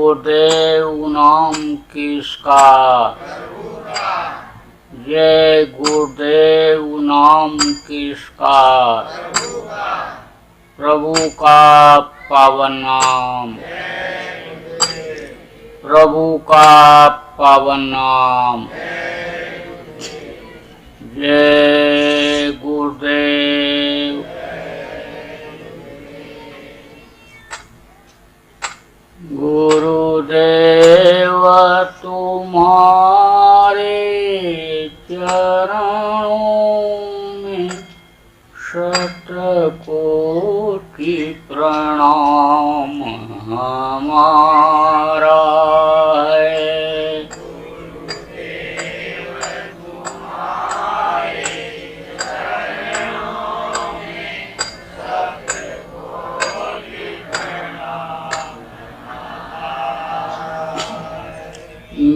गुरुदेव नाम किसका, जय गुरुदेव नाम किसका, प्रभु का पावन नाम, प्रभु का पावन नाम। जय गुरुदेव। गुरुदेव तुम्हारे चरणों में शतकोटि प्रणाम हमारा है।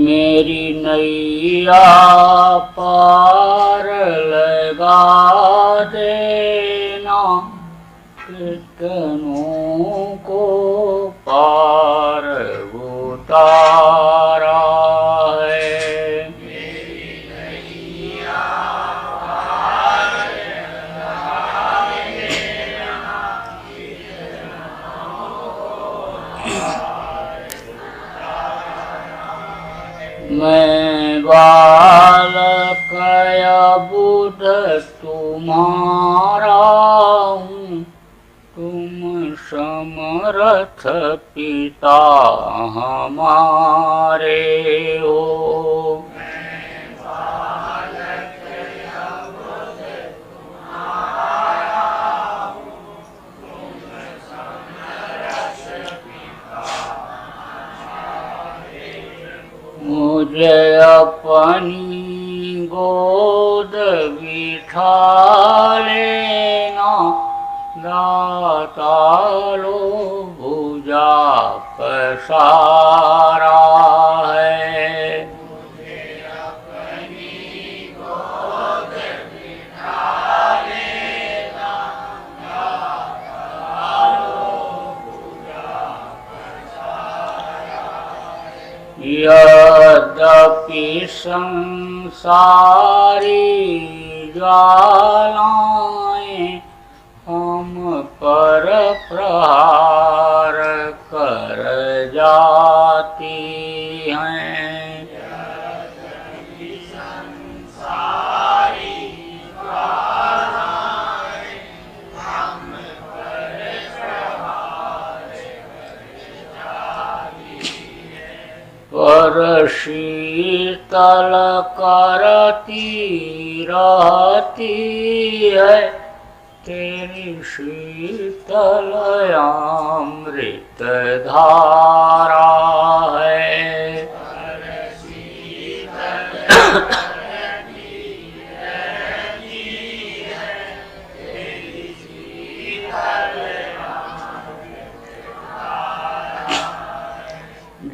मेरी नैया पार लगा देना, कितनों को पार उतारा है। मेरी नैया पार लगा देना, कितनों मैं बालक बुध तुम्हारा हूँ, तुम समर्थ पिता हमारे हो। मैं बालक बुध तुम्हारा हूँ, तुम समर्थ पिता हमारे हो। मुझे अपनी गोद बिठा लेना, दाता लो भुजा पसारा है। मुझे अपनी गोद बिठा लेना, दाता लो भुजा पसारा है। यद्यपि संसारी ज्वालाएं हम पर प्रहार कर जाती हैं, यद्यपि संसारी ज्वालाएं हम पर प्रहार कर जाती हैं, पर शीतल करती रहती है तेरी शीतल अमृत धारा है। पर शीतल करती रहती है तेरी शीतल अमृत धारा है।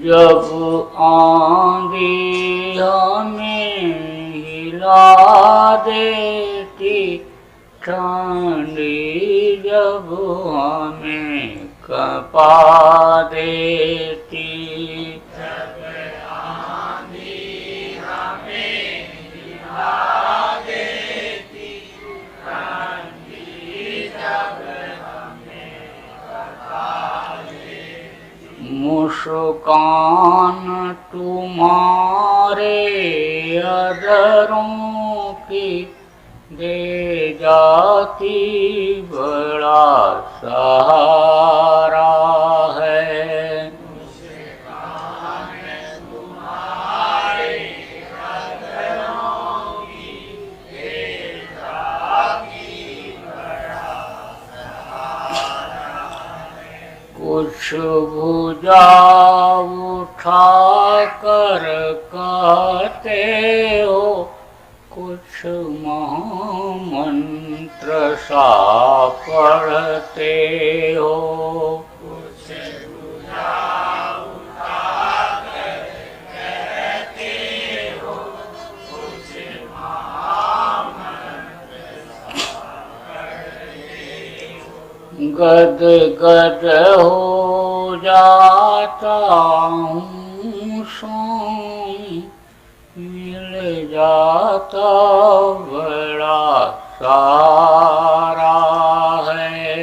जब आंधी हमें हिला देती, ठंडी जब हमें कपा देती, जब आंधी हमें हिला देती, ठंडी जब हमें कपा देती। मुस्कान तुम्हारे अधरों की दे जाती बड़ा सहारा है। मुस्कान तुम्हारे अधरों की दे जाती बड़ा सहारा है। कुछ भुजा उठा कर कहते हो, कुछ महामंत्र सा पढ़ते हो, कुछ भुजा उठा कर कहते हो, कुछ महामंत्र सा पढ़ते हो। गद गद हो जाता हूँ स्वामी, मिल जाता बड़ा सारा है।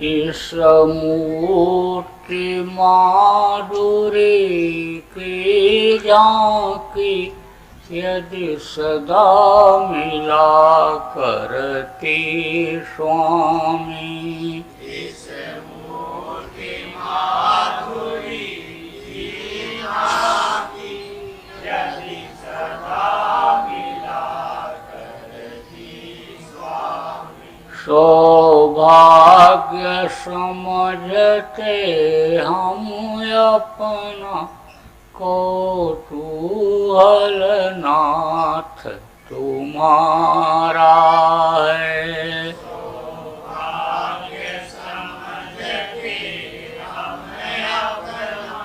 इस मूर्ति माधुरी की झांकी यदि सदा मिला करती स्वामी, इस मूर्ति माधुरी की झांकी यदि सदा मिला करती स्वामी, सौभाग्य समझते हम अपना कौतूहल नाथ तुम्हारा है। सौभाग्य समझते हम अपना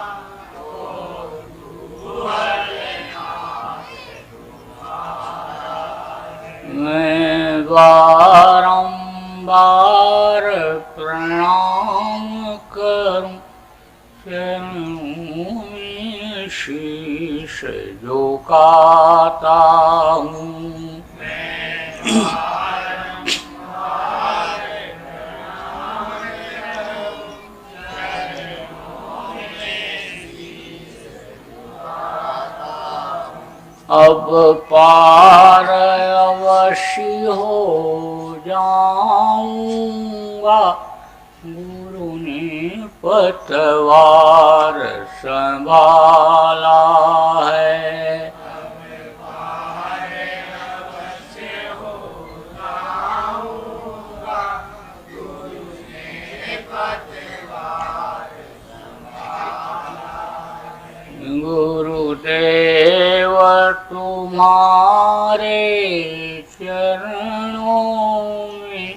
कौतूहल नाथ तुम्हारा है। मैं बारंबार प्रणाम करूं चरणों में शीश झुकाता हूँ। अब पार अवश्य हो जाऊंगा, गुरु ने पतवार संभाला है। अब पार अवश्य हो जाऊंगा, गुरु ने पतवार संभाला है। गुरुदेव तुम्हारे चरणों में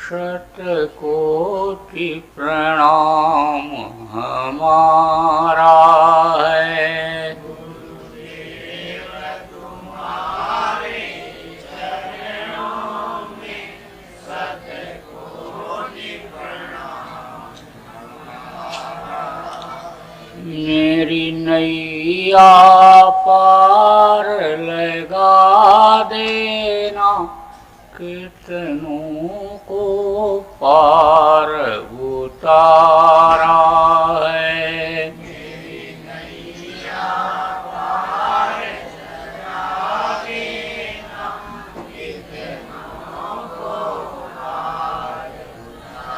शतकोटि प्रणाम हमारा है। गुरुदेव तुम्हारे चरणों में शतकोटि प्रणाम हमारा है। मेरी नैया पार लगा देना, कितनों को पार उतारा है। मेरी नैया पार लगा देना, कितनों को पार उतारा है।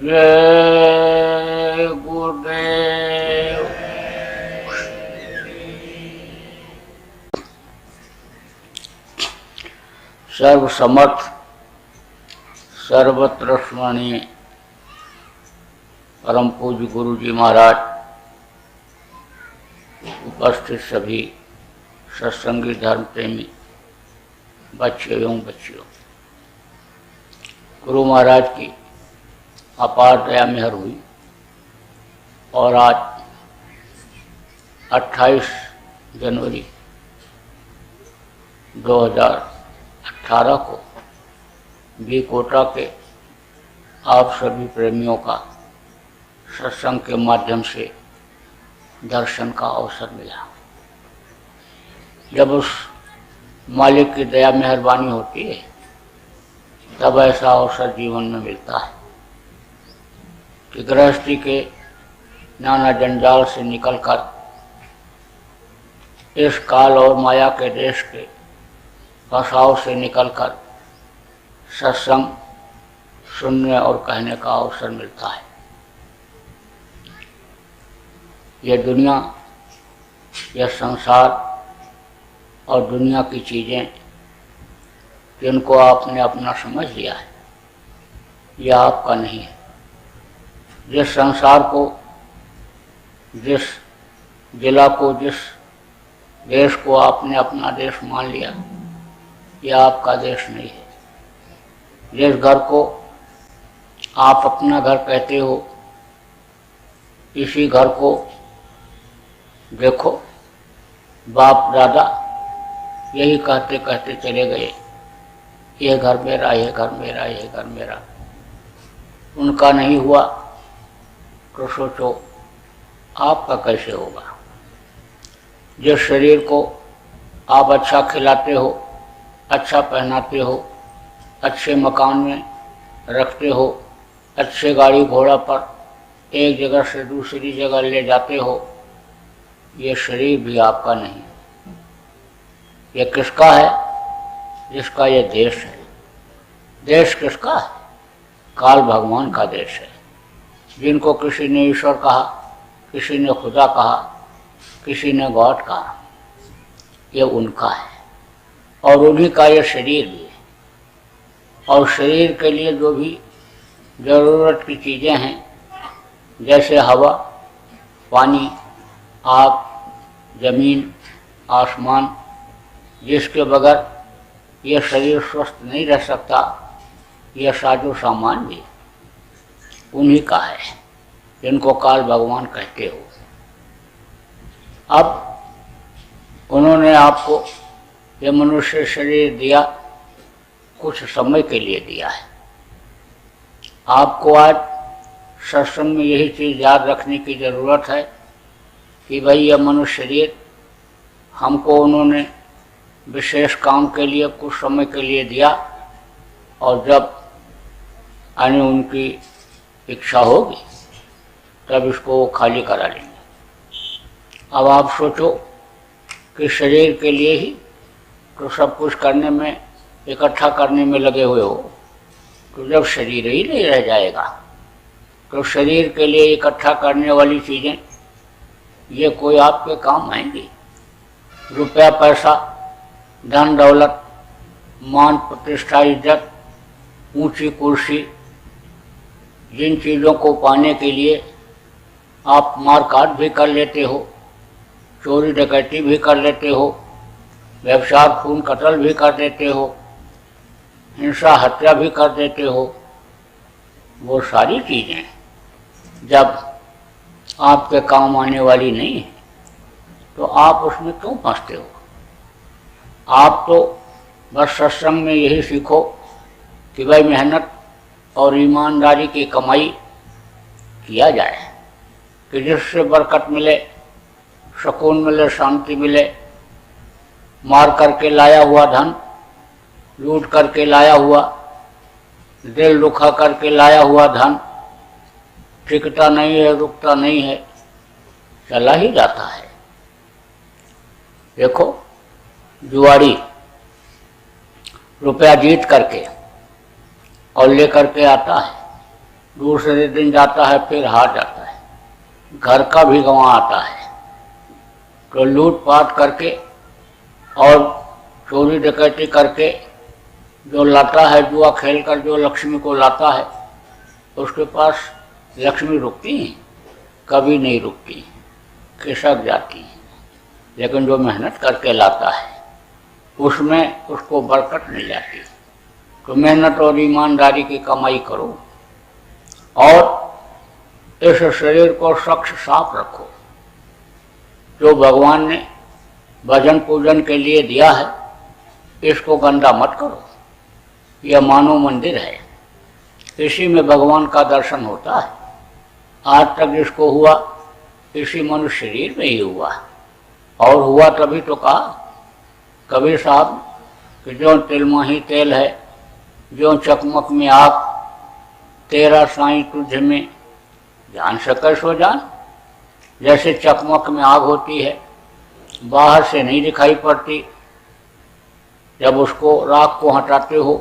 जय गुरुदेव। सर्वसमर्थ सर्वत्र स्मरणीय परम पूज्य गुरु जी महाराज, उपस्थित सभी सत्संगी धर्म प्रेमी बच्चे एवं बच्चियों, गुरु महाराज की अपार दया मेहर हुई और आज 28 जनवरी 2018 को बी कोटा के आप सभी प्रेमियों का सत्संग के माध्यम से दर्शन का अवसर मिला। जब उस मालिक की दया मेहरबानी होती है तब ऐसा अवसर जीवन में मिलता है कि गृहस्थी के नाना जंजाल से निकलकर इस काल और माया के देश के फंसाव से निकलकर सत्संग सुनने और कहने का अवसर मिलता है। यह दुनिया, यह संसार और दुनिया की चीज़ें जिनको आपने अपना समझ लिया है, यह आपका नहीं है। जिस संसार को, जिस जिला को, जिस देश को आपने अपना देश मान लिया, यह आपका देश नहीं है। जिस घर को आप अपना घर कहते हो, इसी घर को देखो, बाप दादा यही कहते कहते चले गए, ये घर मेरा, ये घर मेरा, ये घर मेरा। उनका नहीं हुआ तो सोचो आपका कैसे होगा। जिस शरीर को आप अच्छा खिलाते हो, अच्छा पहनाते हो, अच्छे मकान में रखते हो, अच्छे गाड़ी घोड़ा पर एक जगह से दूसरी जगह ले जाते हो, ये शरीर भी आपका नहीं। ये किसका है? जिसका ये देश है। देश किसका है? काल भगवान का देश है। जिनको किसी ने ईश्वर कहा, किसी ने खुदा कहा, किसी ने गॉड कहा, ये उनका है और उन्हीं का ये शरीर भी है। और शरीर के लिए जो भी ज़रूरत की चीज़ें हैं, जैसे हवा, पानी, आग, जमीन, आसमान, जिसके बगैर यह शरीर स्वस्थ नहीं रह सकता, यह साजो सामान भी उन्हीं का है, जिनको काल भगवान कहते हो। अब उन्होंने आपको यह मनुष्य शरीर दिया, कुछ समय के लिए दिया है। आपको आज सत्संग में यही चीज़ याद रखने की ज़रूरत है कि भाई यह मनुष्य शरीर हमको उन्होंने विशेष काम के लिए कुछ समय के लिए दिया, और जब आने उनकी इच्छा होगी तब इसको वो खाली करा लेंगे। अब आप सोचो कि शरीर के लिए ही तो सब कुछ करने में, इकट्ठा करने में लगे हुए हो, तो जब शरीर ही नहीं रह जाएगा तो शरीर के लिए इकट्ठा करने वाली चीज़ें ये कोई आपके काम आएंगी? रुपया, पैसा, धन दौलत, मान प्रतिष्ठा, इज्जत, ऊंची कुर्सी, जिन चीज़ों को पाने के लिए आप मारकाट भी कर लेते हो, चोरी डकैती भी कर लेते हो, व्यभिचार खून कत्ल भी कर देते हो, हिंसा हत्या भी कर देते हो, वो सारी चीज़ें जब आपके काम आने वाली नहीं है तो आप उसमें क्यों फंसते हो? आप तो बस सत्संग में यही सीखो कि भाई मेहनत और ईमानदारी की कमाई किया जाए, कि जिससे बरकत मिले, सुकून मिले, शांति मिले। मार करके लाया हुआ धन, लूट करके लाया हुआ, दिल दुखा करके लाया हुआ धन टिकता नहीं है, रुकता नहीं है, चला ही जाता है। देखो, जुआरी रुपया जीत करके और लेकर के आता है, दूसरे दिन जाता है, फिर हार जाता है, घर का भी गंवा आता है, तो लूट पाट करके और चोरी डकैती करके जो लाता है, जुआ खेल कर जो लक्ष्मी को लाता है, उसके पास लक्ष्मी रुकती है? कभी नहीं रुकती, खिसक जाती है। लेकिन जो मेहनत करके लाता है उसमें उसको बरकत मिल जाती है। तो मेहनत और ईमानदारी की कमाई करो और इस शरीर को स्वच्छ साफ रखो। जो भगवान ने भजन पूजन के लिए दिया है, इसको गंदा मत करो। यह मानव मंदिर है, इसी में भगवान का दर्शन होता है। आज तक जिसको हुआ इसी मनुष्य शरीर में ही हुआ, और हुआ तभी तो कहा कबीर साहब कि जो तिलमा ही तेल है, जो चकमक में आग, तेरा साईं तुझ में जान सके सो जान। जैसे चकमक में आग होती है, बाहर से नहीं दिखाई पड़ती, जब उसको राख को हटाते हो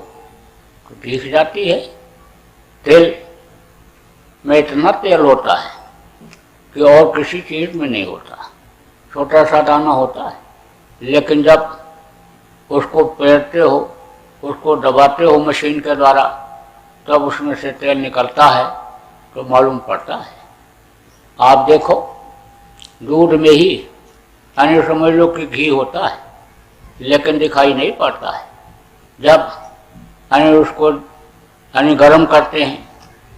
तो दिख जाती है। तेल में इतना तेल होता है कि और किसी चीज़ में नहीं होता, छोटा सा दाना होता है, लेकिन जब उसको पेरते हो, उसको दबाते हो मशीन के द्वारा, तब उसमें से तेल निकलता है तो मालूम पड़ता है। आप देखो, दूध में ही यानी समझ लो कि घी होता है, लेकिन दिखाई नहीं पड़ता है। जब यानी उसको यानी गर्म करते हैं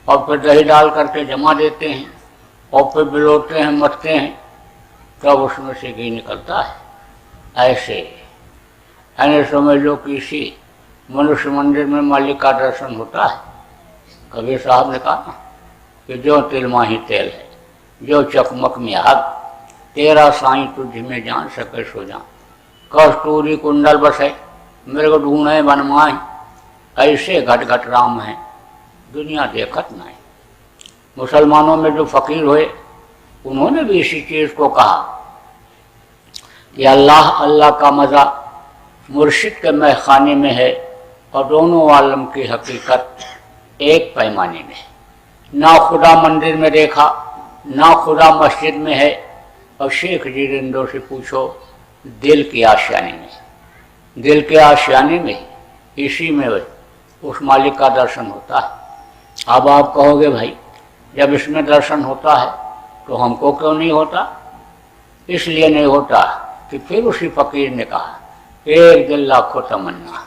और फिर दही डाल करके जमा देते हैं, और फिर बिलोते हैं, मरते हैं, तब उसमें से घी निकलता है। ऐसे यानी समझ लो कि इसी मनुष्य मंदिर में मालिक का दर्शन होता है। कबीर साहब ने कहा कि जो तिल माही तेल है, जो चकमक में आग, तेरा साईं तुझ में जान सके सो जान। कस्तूरी कुंडल बसे, मृग ढूंढे बनमाए, ऐसे घट घट राम है, दुनिया देखत नहीं। मुसलमानों में जो फकीर हुए उन्होंने भी इसी चीज़ को कहा कि अल्लाह अल्लाह का मज़ा मुर्शिद के महखाने में है और दोनों आलम की हकीकत एक पैमाने में है। ना खुदा मंदिर में देखा, ना खुदा मस्जिद में है। और शेख जी रिंदो से पूछो, दिल के आशियाने में, दिल के आशियाने में, इसी में उस मालिक का दर्शन होता है। अब आप कहोगे भाई जब इसमें दर्शन होता है तो हमको क्यों नहीं होता? इसलिए नहीं होता कि फिर उसी फकीर ने कहा, एक दिल लाखों तमन्ना।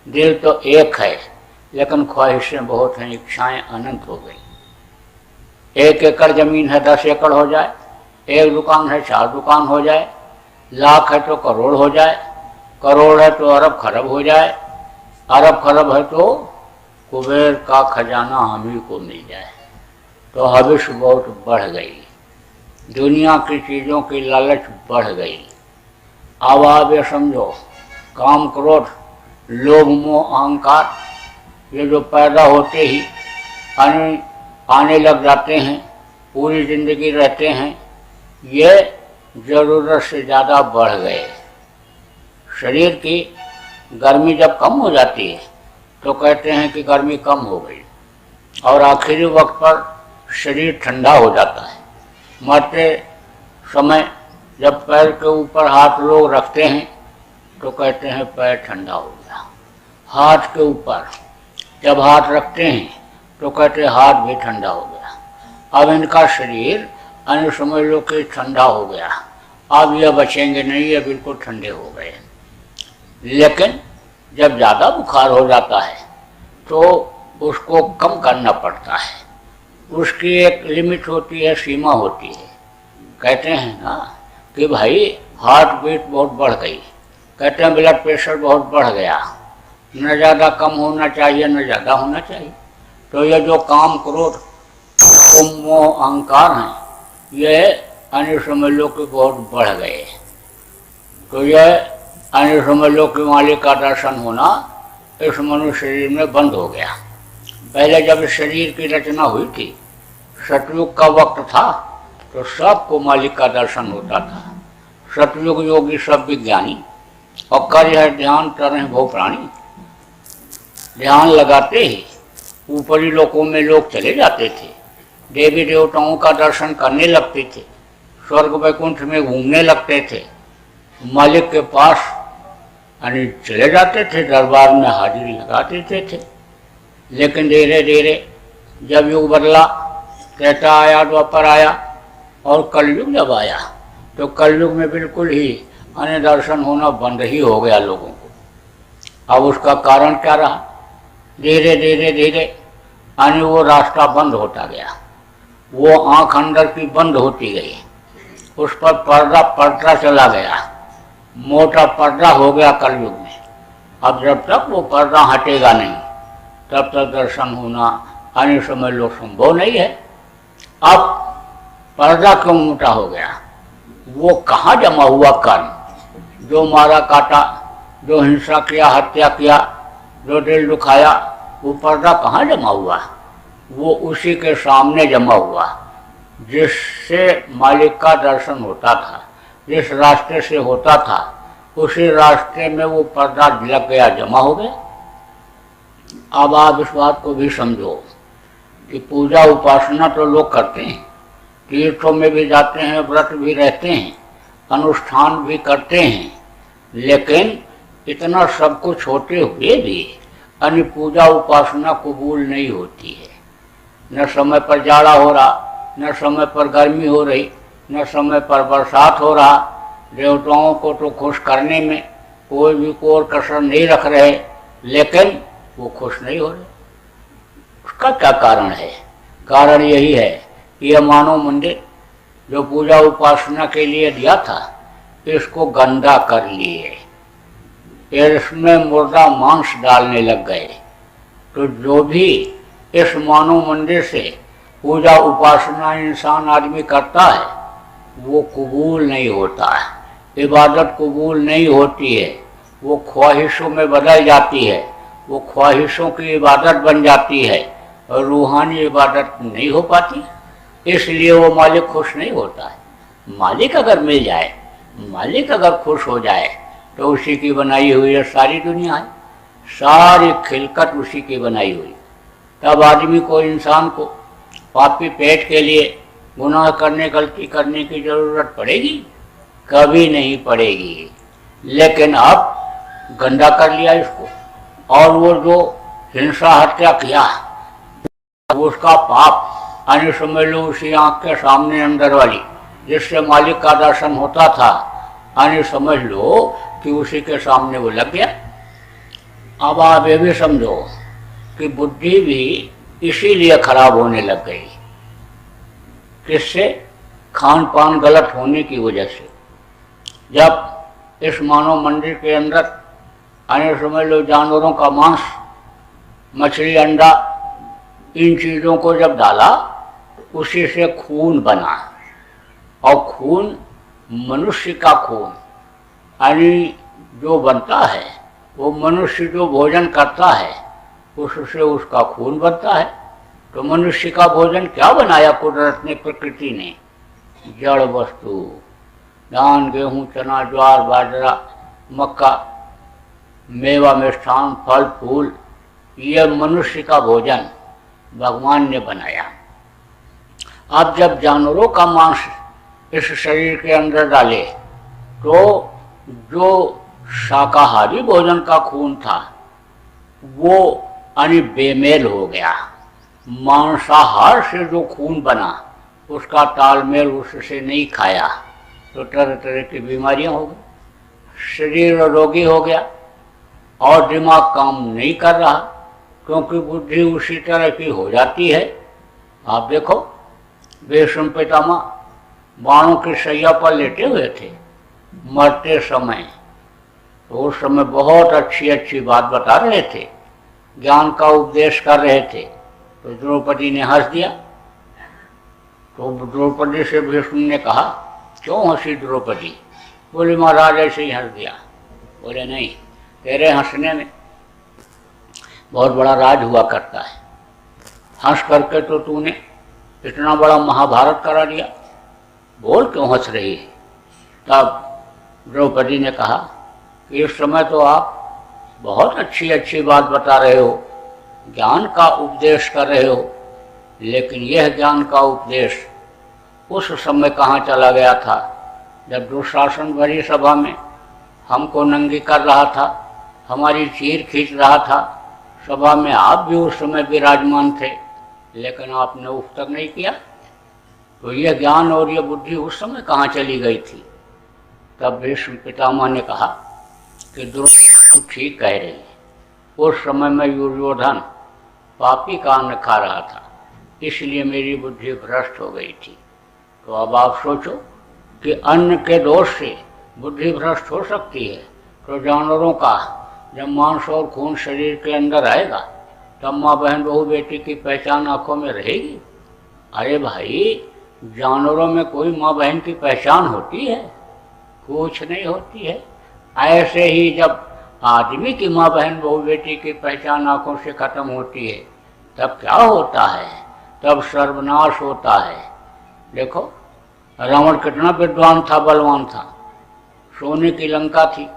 दिल तो एक है लेकिन ख्वाहिशें बहुत हैं, इच्छाएं अनंत हो गई। 1 एकड़ जमीन है 10 एकड़ हो जाए, एक दुकान है 4 दुकान हो जाए, लाख है तो करोड़ हो जाए, करोड़ है तो अरब खरब हो जाए, अरब खरब है तो कुबेर का खजाना हम ही को मिल जाए। तो हविश बहुत बढ़ गई, दुनिया की चीज़ों की लालच बढ़ गई। अब आप ये समझो, काम क्रोध लोभ मोह अहंकार ये जो पैदा होते ही आने लग जाते हैं, पूरी जिंदगी रहते हैं, ये ज़रूरत से ज़्यादा बढ़ गए। शरीर की गर्मी जब कम हो जाती है तो कहते हैं कि गर्मी कम हो गई, और आखिरी वक्त पर शरीर ठंडा हो जाता है। मरते समय जब पैर के ऊपर हाथ लोग रखते हैं तो कहते हैं पैर ठंडा हो गया। हाथ के ऊपर जब हाथ रखते हैं तो कहते हैं हाथ भी ठंडा हो गया। अब इनका शरीर अन्य समझ लो कि ठंडा हो गया, अब यह बचेंगे नहीं, ये बिल्कुल ठंडे हो गए। लेकिन जब ज़्यादा बुखार हो जाता है तो उसको कम करना पड़ता है, उसकी एक लिमिट होती है, सीमा होती है। कहते हैं ना कि भाई हार्ट बीट बहुत बढ़ गई, कहते हैं ब्लड प्रेशर बहुत बढ़ गया, न ज़्यादा कम होना चाहिए न ज़्यादा होना चाहिए। तो ये जो काम क्रोध मोह अहंकार हैं, ये अन्य समझ लो कि बहुत बढ़ गए। तो यह अन्य समझ लो कि मालिक का दर्शन होना इस मनुष्य शरीर में बंद हो गया। पहले जब इस शरीर की रचना हुई थी, सतयुग का वक्त था, तो सबको मालिक का दर्शन होता था। सतयुग योगी सब विज्ञानी, और कार्य है ध्यान कर रहे भो प्राणी। ध्यान लगाते ही ऊपरी लोकों में लोग चले जाते थे, देवी देवताओं का दर्शन करने लगते थे, स्वर्ग वैकुंठ में घूमने लगते थे, मालिक के पास यानी चले जाते थे, दरबार में हाजिरी लगा देते थे। लेकिन धीरे धीरे जब युग बदला, त्रेता आया, द्वापर आया और कलयुग जब आया, तो कलयुग में बिल्कुल ही अन्य दर्शन होना बंद ही हो गया लोगों को। अब उसका कारण क्या रहा? धीरे धीरे धीरे अन्य वो रास्ता बंद होता गया, वो आँख अंदर की बंद होती गई, उस पर पर्दा पड़ता चला गया, मोटा पर्दा हो गया कलयुग में। अब जब तक वो पर्दा हटेगा नहीं तब तक दर्शन होना अन्य समय लोग संभव नहीं है। अब पर्दा क्यों मोटा हो गया? वो कहाँ जमा हुआ कर्म, जो मारा काटा, जो हिंसा किया, हत्या किया, जो दिल दुखाया, वो पर्दा कहाँ जमा हुआ? वो उसी के सामने जमा हुआ जिससे मालिक का दर्शन होता था, जिस रास्ते से होता था उसी रास्ते में वो पर्दा लग गया, जमा हो गया। अब आप इस बात को भी समझो कि पूजा उपासना तो लोग करते हैं, तीर्थों में भी जाते हैं, व्रत भी रहते हैं, अनुष्ठान भी करते हैं, लेकिन इतना सब कुछ होते हुए भी अन्य पूजा उपासना कबूल नहीं होती है। न समय पर जाड़ा हो रहा, न समय पर गर्मी हो रही, न समय पर बरसात हो रहा। देवताओं को तो खुश करने में कोई भी कोर कसर नहीं रख रहे, लेकिन वो खुश नहीं हो रहे। उसका क्या कारण है? कारण यही है ये मानव मंदिर जो पूजा उपासना के लिए दिया था, इसको गंदा कर लिए, इसमें मुर्दा मांस डालने लग गए। तो जो भी इस मानव मंदिर से पूजा उपासना इंसान आदमी करता है, वो कबूल नहीं होता है, इबादत कबूल नहीं होती है, वो ख्वाहिशों में बदल जाती है, वो ख्वाहिशों की इबादत बन जाती है और रूहानी इबादत नहीं हो पाती। इसलिए वो मालिक खुश नहीं होता है। मालिक अगर मिल जाए, मालिक अगर खुश हो जाए, तो उसी की बनाई हुई है सारी दुनिया है, सारी खिलकत उसी की बनाई हुई। तब आदमी को, इंसान को पापी पेट के लिए गुनाह करने, गलती करने की जरूरत पड़ेगी? कभी नहीं पड़ेगी। लेकिन अब गंदा कर लिया इसको, और वो जो हिंसा हत्या किया, उसका पाप आने समझ लो उसी आंख के सामने अंदर वाली जिससे मालिक का दर्शन होता था, आने समझ लो कि उसी के सामने वो लग गया। अब आप ये भी समझो कि बुद्धि भी इसीलिए खराब होने लग गई। किससे? खान पान गलत होने की वजह से। जब इस मानव मंदिर के अंदर आने समझ लो जानवरों का मांस, मछली, अंडा, इन चीज़ों को जब डाला, उसी से खून बना, और खून मनुष्य का खून यानी जो बनता है, वो मनुष्य जो भोजन करता है उससे उसका खून बनता है। तो मनुष्य का भोजन क्या बनाया कुदरत ने, प्रकृति ने? जड़ वस्तु, धान, गेहूँ, चना, ज्वार, बाजरा, मक्का, मेवा, मिष्ठान, फल फूल, ये मनुष्य का भोजन भगवान ने बनाया। अब जब जानवरों का मांस इस शरीर के अंदर डाले, तो जो शाकाहारी भोजन का खून था वो यानी बेमेल हो गया। मांसाहार से जो खून बना उसका तालमेल उससे नहीं खाया, तो तरह तरह की बीमारियां हो गई, शरीर रोगी हो गया और दिमाग काम नहीं कर रहा, क्योंकि बुद्धि उसी तरह की हो जाती है। आप देखो, भीष्म पितामह बाणों की शैया पर लेटे हुए थे मरते समय, तो उस समय बहुत अच्छी अच्छी बात बता रहे थे, ज्ञान का उपदेश कर रहे थे। तो द्रौपदी ने हंस दिया। तो द्रौपदी से भीष्म ने कहा, क्यों हंसी द्रौपदी? बोले महाराज ऐसे ही हंस दिया। बोले नहीं, तेरे हंसने में बहुत बड़ा राज हुआ करता है, हंस करके तो तूने इतना बड़ा महाभारत करा दिया, बोल क्यों हंस रही है? तब द्रौपदी ने कहा कि इस समय तो आप बहुत अच्छी अच्छी बात बता रहे हो, ज्ञान का उपदेश कर रहे हो, लेकिन यह ज्ञान का उपदेश उस समय कहाँ चला गया था जब दुशासन भरी सभा में हमको नंगी कर रहा था, हमारी चीर खींच रहा था। सभा में आप भी उस समय विराजमान थे, लेकिन आपने उफ तक नहीं किया। तो यह ज्ञान और यह बुद्धि उस समय कहाँ चली गई थी? तब भीष्म पितामह ने कहा कि द्रौपदी ठीक कह रही है, उस समय मैं दुर्योधन पापी का अन्न खा रहा था, इसलिए मेरी बुद्धि भ्रष्ट हो गई थी। तो अब आप सोचो कि अन्न के दोष से बुद्धि भ्रष्ट हो सकती है, तो जानवरों का जब मांस और खून शरीर के अंदर आएगा, तब माँ बहन बहू बेटी की पहचान आंखों में रहेगी? अरे भाई, जानवरों में कोई माँ बहन की पहचान होती है? कुछ नहीं होती है। ऐसे ही जब आदमी की माँ बहन बहू बेटी की पहचान आंखों से खत्म होती है, तब क्या होता है? तब सर्वनाश होता है। देखो, रावण कितना विद्वान था, बलवान था, सोने की लंका थी,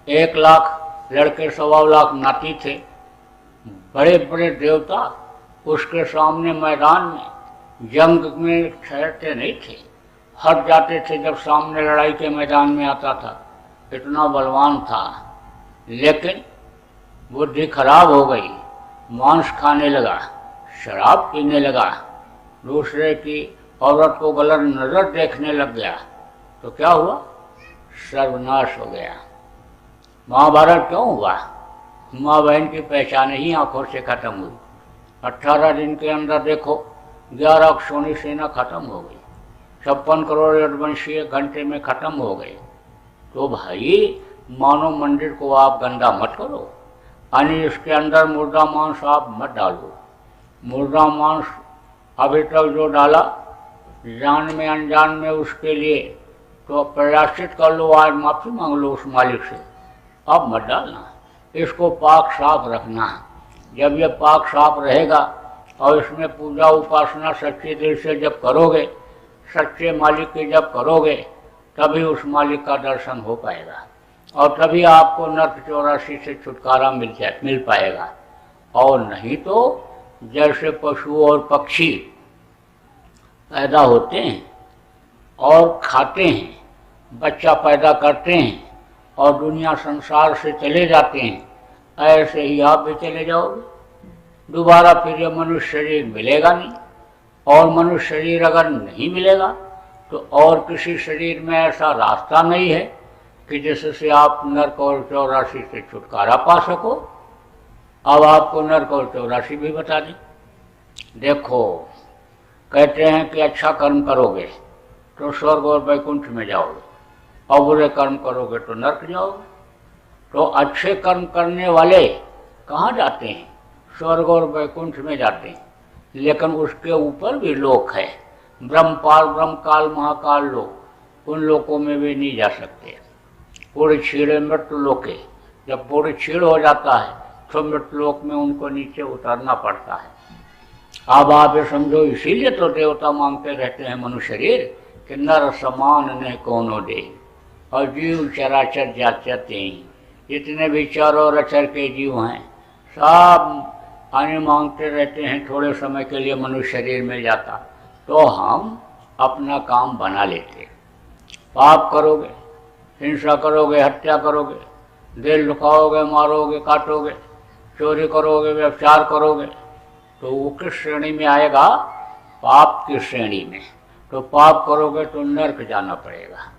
1 लाख लड़के, 1.25 लाख नाती थे, बड़े बड़े देवता उसके सामने मैदान में जंग में ठहरते नहीं थे, हट जाते थे जब सामने लड़ाई के मैदान में आता था। इतना बलवान था, लेकिन बुद्धि खराब हो गई, मांस खाने लगा, शराब पीने लगा, दूसरे की औरत को गलत नज़र देखने लग गया। तो क्या हुआ? सर्वनाश हो गया। महाभारत क्यों हुआ? माँ बहन की पहचान ही आंखों से खत्म हुई। 18 दिन के अंदर देखो, 11 अक्षौणी सेना खत्म हो गई, 56 करोड़ यदुवंशी घंटे में खत्म हो गए। तो भाई मानव मंदिर को आप गंदा मत करो, यानी इसके अंदर मुर्दा मांस आप मत डालो। मुर्दा मांस अभी तक जो डाला जान में अनजान में, उसके लिए तो प्रायश्चित कर लो, आज माफ़ी मांग लो उस मालिक से, अब मत डालना। इसको पाक साफ रखना। जब ये पाक साफ रहेगा और इसमें पूजा उपासना सच्चे दिल से जब करोगे, सच्चे मालिक की जब करोगे, तभी उस मालिक का दर्शन हो पाएगा और तभी आपको नर्क 84 से छुटकारा मिल पाएगा। और नहीं तो जैसे पशु और पक्षी पैदा होते हैं और खाते हैं, बच्चा पैदा करते हैं और दुनिया संसार से चले जाते हैं, ऐसे ही आप भी चले जाओगे। दोबारा फिर ये मनुष्य शरीर मिलेगा नहीं, और मनुष्य शरीर अगर नहीं मिलेगा तो और किसी शरीर में ऐसा रास्ता नहीं है कि जिससे आप नर्क और 84 से छुटकारा पा सको। अब आपको नर्क और 84 भी बता दें। देखो, कहते हैं कि अच्छा कर्म करोगे तो स्वर्ग और वैकुंठ में जाओगे, और बुरे कर्म करोगे तो नर्क जाओगे। तो अच्छे कर्म करने वाले कहाँ जाते हैं? स्वर्ग और वैकुंठ में जाते हैं। लेकिन उसके ऊपर भी लोक है, ब्रह्मपाल, ब्रह्मकाल, महाकाल लोक, उन लोकों में भी नहीं जा सकते। पूरे छीड़े मृत्यु लोके, जब पूरे छीड़ हो जाता है तो मृत्यु लोक में उनको नीचे उतरना पड़ता है। अब आप ये समझो, इसीलिए तो देवता मांगते रहते हैं मनुष्य शरीर कि नर समान न कोनो दे, और जीव चराचर जाचते ही। जितने भी चर और अचर के जीव हैं सब आने मांगते रहते हैं, थोड़े समय के लिए मनुष्य शरीर मिल जाता तो हम अपना काम बना लेते। पाप करोगे, हिंसा करोगे, हत्या करोगे, दिल दुखाओगे, मारोगे, काटोगे, चोरी करोगे, व्यभिचार करोगे, तो वो किस श्रेणी में आएगा? पाप की श्रेणी में। तो पाप करोगे तो नर्क जाना पड़ेगा।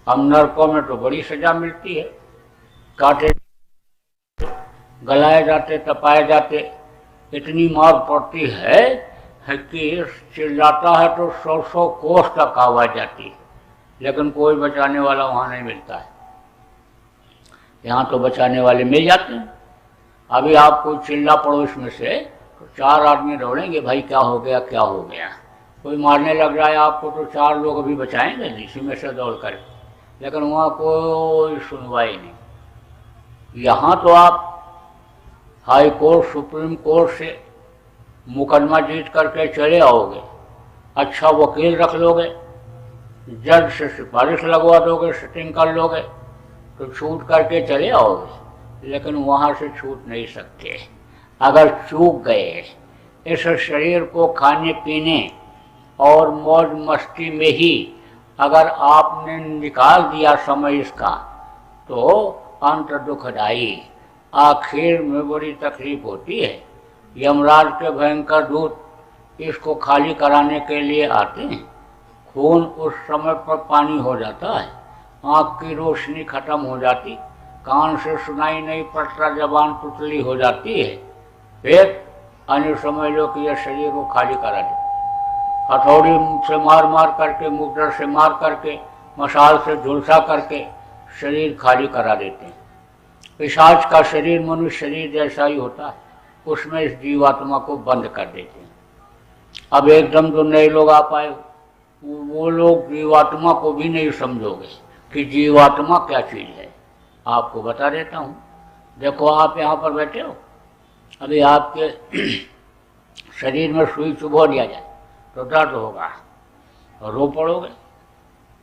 अब नरकों में तो बड़ी सजा मिलती है, काटे, गलाए जाते, तपाए जाते, इतनी मार पड़ती है कि चिल्लाता है तो 100 कोस तक आवाज जाती, लेकिन कोई बचाने वाला वहाँ नहीं मिलता है। यहाँ तो बचाने वाले मिल जाते हैं। अभी आपको चिल्ला पड़ोस में से तो 4 आदमी दौड़ेंगे, भाई क्या हो गया, क्या हो गया। कोई मारने लग जाए आपको तो 4 लोग अभी बचाएंगे इसी में से दौड़ कर, लेकिन वहाँ कोई सुनवाई नहीं। यहाँ तो आप हाई कोर्ट, सुप्रीम कोर्ट से मुकदमा जीत करके चले आओगे, अच्छा वकील रख लोगे, जज से सिफारिश लगवा दोगे, सेटिंग कर लोगे तो छूट करके चले आओगे। लेकिन वहाँ से छूट नहीं सकते। अगर चूक गए इस शरीर को खाने पीने और मौज मस्ती में ही अगर आपने निकाल दिया समय इसका, तो अंत दुखदाई, आखिर में बड़ी तकलीफ होती है। यमराज के भयंकर दूत इसको खाली कराने के लिए आते हैं। खून उस समय पर पानी हो जाता है, आँख की रोशनी खत्म हो जाती, कान से सुनाई नहीं पड़ता, जबान पुतली हो जाती है। फिर अन्य समझ लो कि यह शरीर को खाली करा दे, हथौड़ी से मार मार करके, मुद्रा से मार करके, मसाल से झुलसा करके शरीर खाली करा देते हैं। पिशाच का शरीर मनुष्य शरीर जैसा ही होता है, उसमें इस जीवात्मा को बंद कर देते हैं। अब एकदम जो नए लोग आ पाए, वो लोग जीवात्मा को भी नहीं समझोगे कि जीवात्मा क्या चीज़ है। आपको बता देता हूँ। देखो, आप यहाँ पर बैठे हो, अभी आपके शरीर में सुई चुभो दिया जाए तो दर्द होगा और रो पड़ोगे,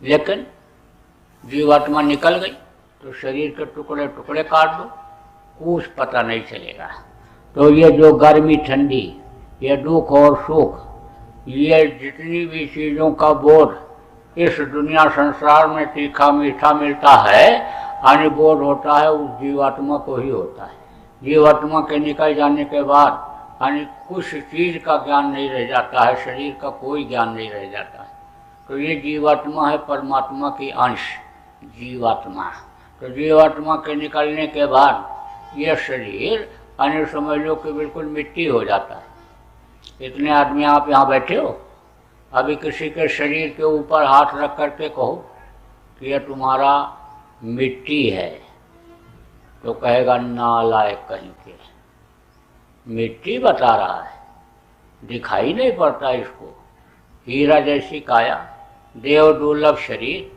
लेकिन जीवात्मा निकल गई तो शरीर के टुकड़े टुकड़े काट दो, कुछ पता नहीं चलेगा। तो ये जो गर्मी ठंडी, ये दुख और सुख, ये जितनी भी चीज़ों का बोध इस दुनिया संसार में तीखा मीठा मिलता है, यानी बोध होता है उस जीवात्मा को ही होता है। जीवात्मा के निकल जाने के बाद यानी कुछ चीज़ का ज्ञान नहीं रह जाता है, शरीर का कोई ज्ञान नहीं रह जाता है। तो ये जीवात्मा है परमात्मा की अंश, जीवात्मा। तो जीवात्मा के निकलने के बाद यह शरीर अन्य समझ लो कि बिल्कुल मिट्टी हो जाता है। इतने आदमी आप यहाँ बैठे हो, अभी किसी के शरीर के ऊपर हाथ रख करके कहो कि यह तुम्हारा मिट्टी है, तो कहेगा नालायक कहीं के, मिट्टी बता रहा है, दिखाई नहीं पड़ता इसको, हीरा जैसी काया, देव दुर्लभ शरीर,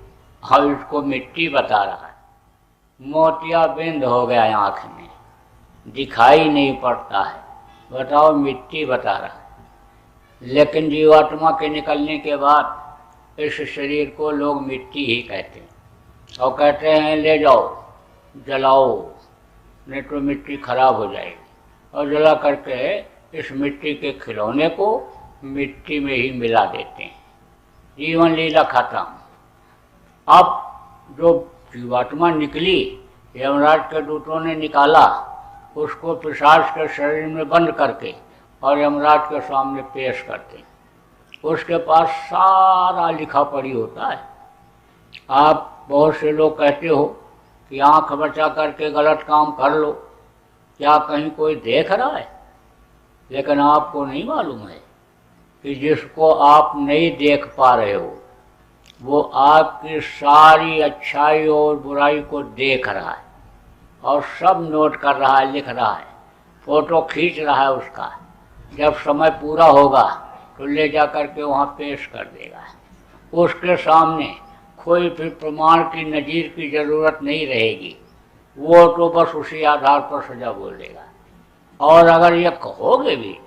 और इसको मिट्टी बता रहा है। मोतियाबिंद हो गया आँख में, दिखाई नहीं पड़ता है, बताओ मिट्टी बता रहा है। लेकिन जीवात्मा के निकलने के बाद इस शरीर को लोग मिट्टी ही कहते हैं और कहते हैं ले जाओ जलाओ, नहीं तो मिट्टी खराब हो जाएगी, और जला करके इस मिट्टी के खिलौने को मिट्टी में ही मिला देते हैं। जीवन लीला खत्म। अब जो जीवात्मा निकली, यमराज के दूतों ने निकाला, उसको पिशाच के शरीर में बंद करके और यमराज के सामने पेश करते हैं। उसके पास सारा लिखा पढ़ी होता है। आप बहुत से लोग कहते हो कि आँख बचा करके गलत काम कर लो, क्या कहीं कोई देख रहा है? लेकिन आपको नहीं मालूम है कि जिसको आप नहीं देख पा रहे हो वो आपकी सारी अच्छाई और बुराई को देख रहा है और सब नोट कर रहा है, लिख रहा है, फोटो खींच रहा है उसका। जब समय पूरा होगा तो ले जा कर के वहाँ पेश कर देगा। उसके सामने कोई भी प्रमाण की नज़ीर की ज़रूरत नहीं रहेगी, वो तो बस उसी आधार पर सजा बोलेगा। और अगर ये कहोगे भी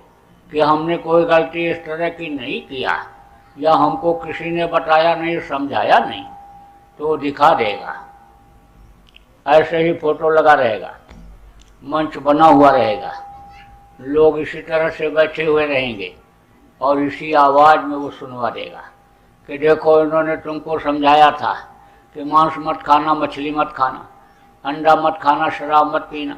कि हमने कोई गलती इस तरह की नहीं किया या हमको किसी ने बताया नहीं, समझाया नहीं, तो वो दिखा देगा। ऐसे ही फोटो लगा रहेगा, मंच बना हुआ रहेगा, लोग इसी तरह से बैठे हुए रहेंगे और इसी आवाज़ में वो सुनवा देगा कि देखो इन्होंने तुमको समझाया था कि मांस मत खाना, मछली मत खाना, अंडा मत खाना, शराब मत पीना,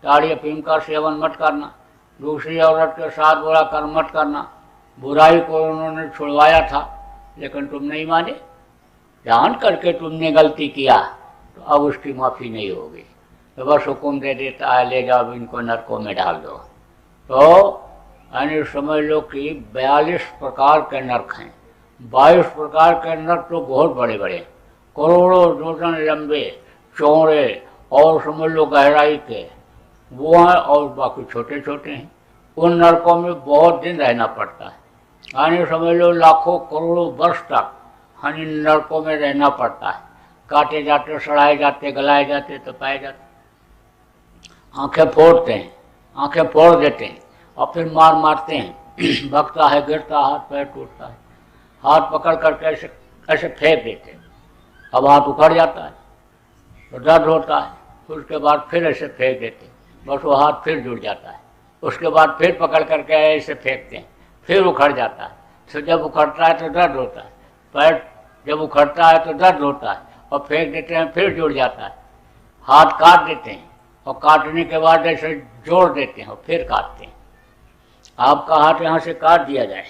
ताड़ी अफीम का सेवन मत करना, दूसरी औरत के साथ बुरा कर्म मत करना, बुराई को उन्होंने छुड़वाया था लेकिन तुम नहीं माने, जान करके तुमने गलती किया तो अब उसकी माफ़ी नहीं होगी, तो बस हुक्म दे देता है ले जाओ इनको नरकों में डाल दो। तो यानी समझ लो कि 42 प्रकार के नरक हैं। 22 प्रकार के नरक तो बहुत बड़े बड़े, करोड़ों योजन लंबे चौड़े और समझ लो गहराई के वो हैं, और बाकी छोटे छोटे हैं। उन नरकों में बहुत दिन रहना पड़ता है, यानी समझ लो लाखों करोड़ों वर्ष तक यानी नरकों में रहना पड़ता है। काटे जाते, सड़ाए जाते, गलाए जाते, तपाए जाते, आंखें फोड़ते हैं, आंखें फोड़ देते हैं और फिर मारते हैं, भगता है, गिरता, हाथ पैर टूटता है, हाथ पकड़ करके ऐसे ऐसे फेंक देते हैं, अब हाथ उखड़ जाता है तो दर्द होता है, फिर उसके बाद फिर ऐसे फेंक देते हैं, बस वो हाथ फिर जुड़ जाता है, उसके बाद फिर पकड़ करके ऐसे फेंकते हैं, फिर उखड़ जाता है, तो जब उखड़ता है तो दर्द होता है, पैर जब उखड़ता है तो दर्द होता है और फेंक देते हैं, फिर जुड़ जाता है, हाथ काट देते हैं और काटने के बाद ऐसे जोड़ देते हैं और फिर काटते हैं। आपका हाथ यहाँ से काट दिया जाए,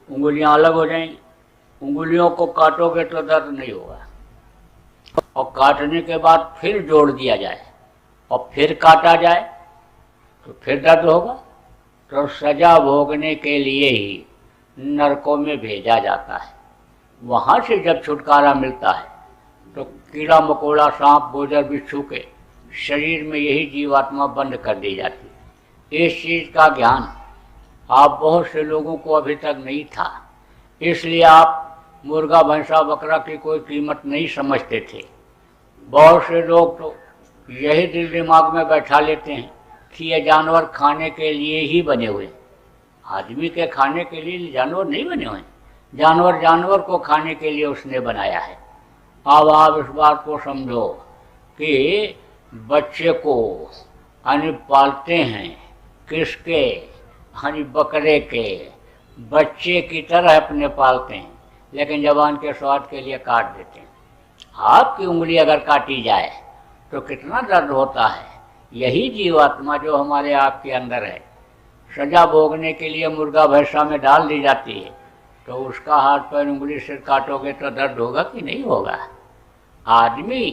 उंगलियाँ अलग हो जाएंगी, उंगलियों को काटोगे तो दर्द नहीं होगा, और काटने के बाद फिर जोड़ दिया जाए और फिर काटा जाए तो फिर दर्द होगा। तो सजा भोगने के लिए ही नरकों में भेजा जाता है। वहाँ से जब छुटकारा मिलता है तो कीड़ा मकोड़ा, सांप गोजर बिच्छू के शरीर में यही जीवात्मा बंद कर दी जाती है। इस चीज़ का ज्ञान आप बहुत से लोगों को अभी तक नहीं था, इसलिए आप मुर्गा भैंसा बकरा की कोई कीमत नहीं समझते थे। बहुत से लोग तो यही दिल दिमाग में बैठा लेते हैं कि ये जानवर खाने के लिए ही बने हुए, आदमी के खाने के लिए जानवर नहीं बने हुए, जानवर जानवर को खाने के लिए उसने बनाया है। अब आप इस बात को समझो कि बच्चे को यानी पालते हैं किसके, यानी बकरे के बच्चे की तरह अपने पालते हैं, लेकिन जबान के स्वाद के लिए काट देते हैं। आपकी उंगली अगर काटी जाए तो कितना दर्द होता है। यही जीवात्मा जो हमारे आपके अंदर है, सजा भोगने के लिए मुर्गा भैंसा में डाल दी जाती है, तो उसका हाथ पैर उंगली से काटोगे तो दर्द होगा कि नहीं होगा। आदमी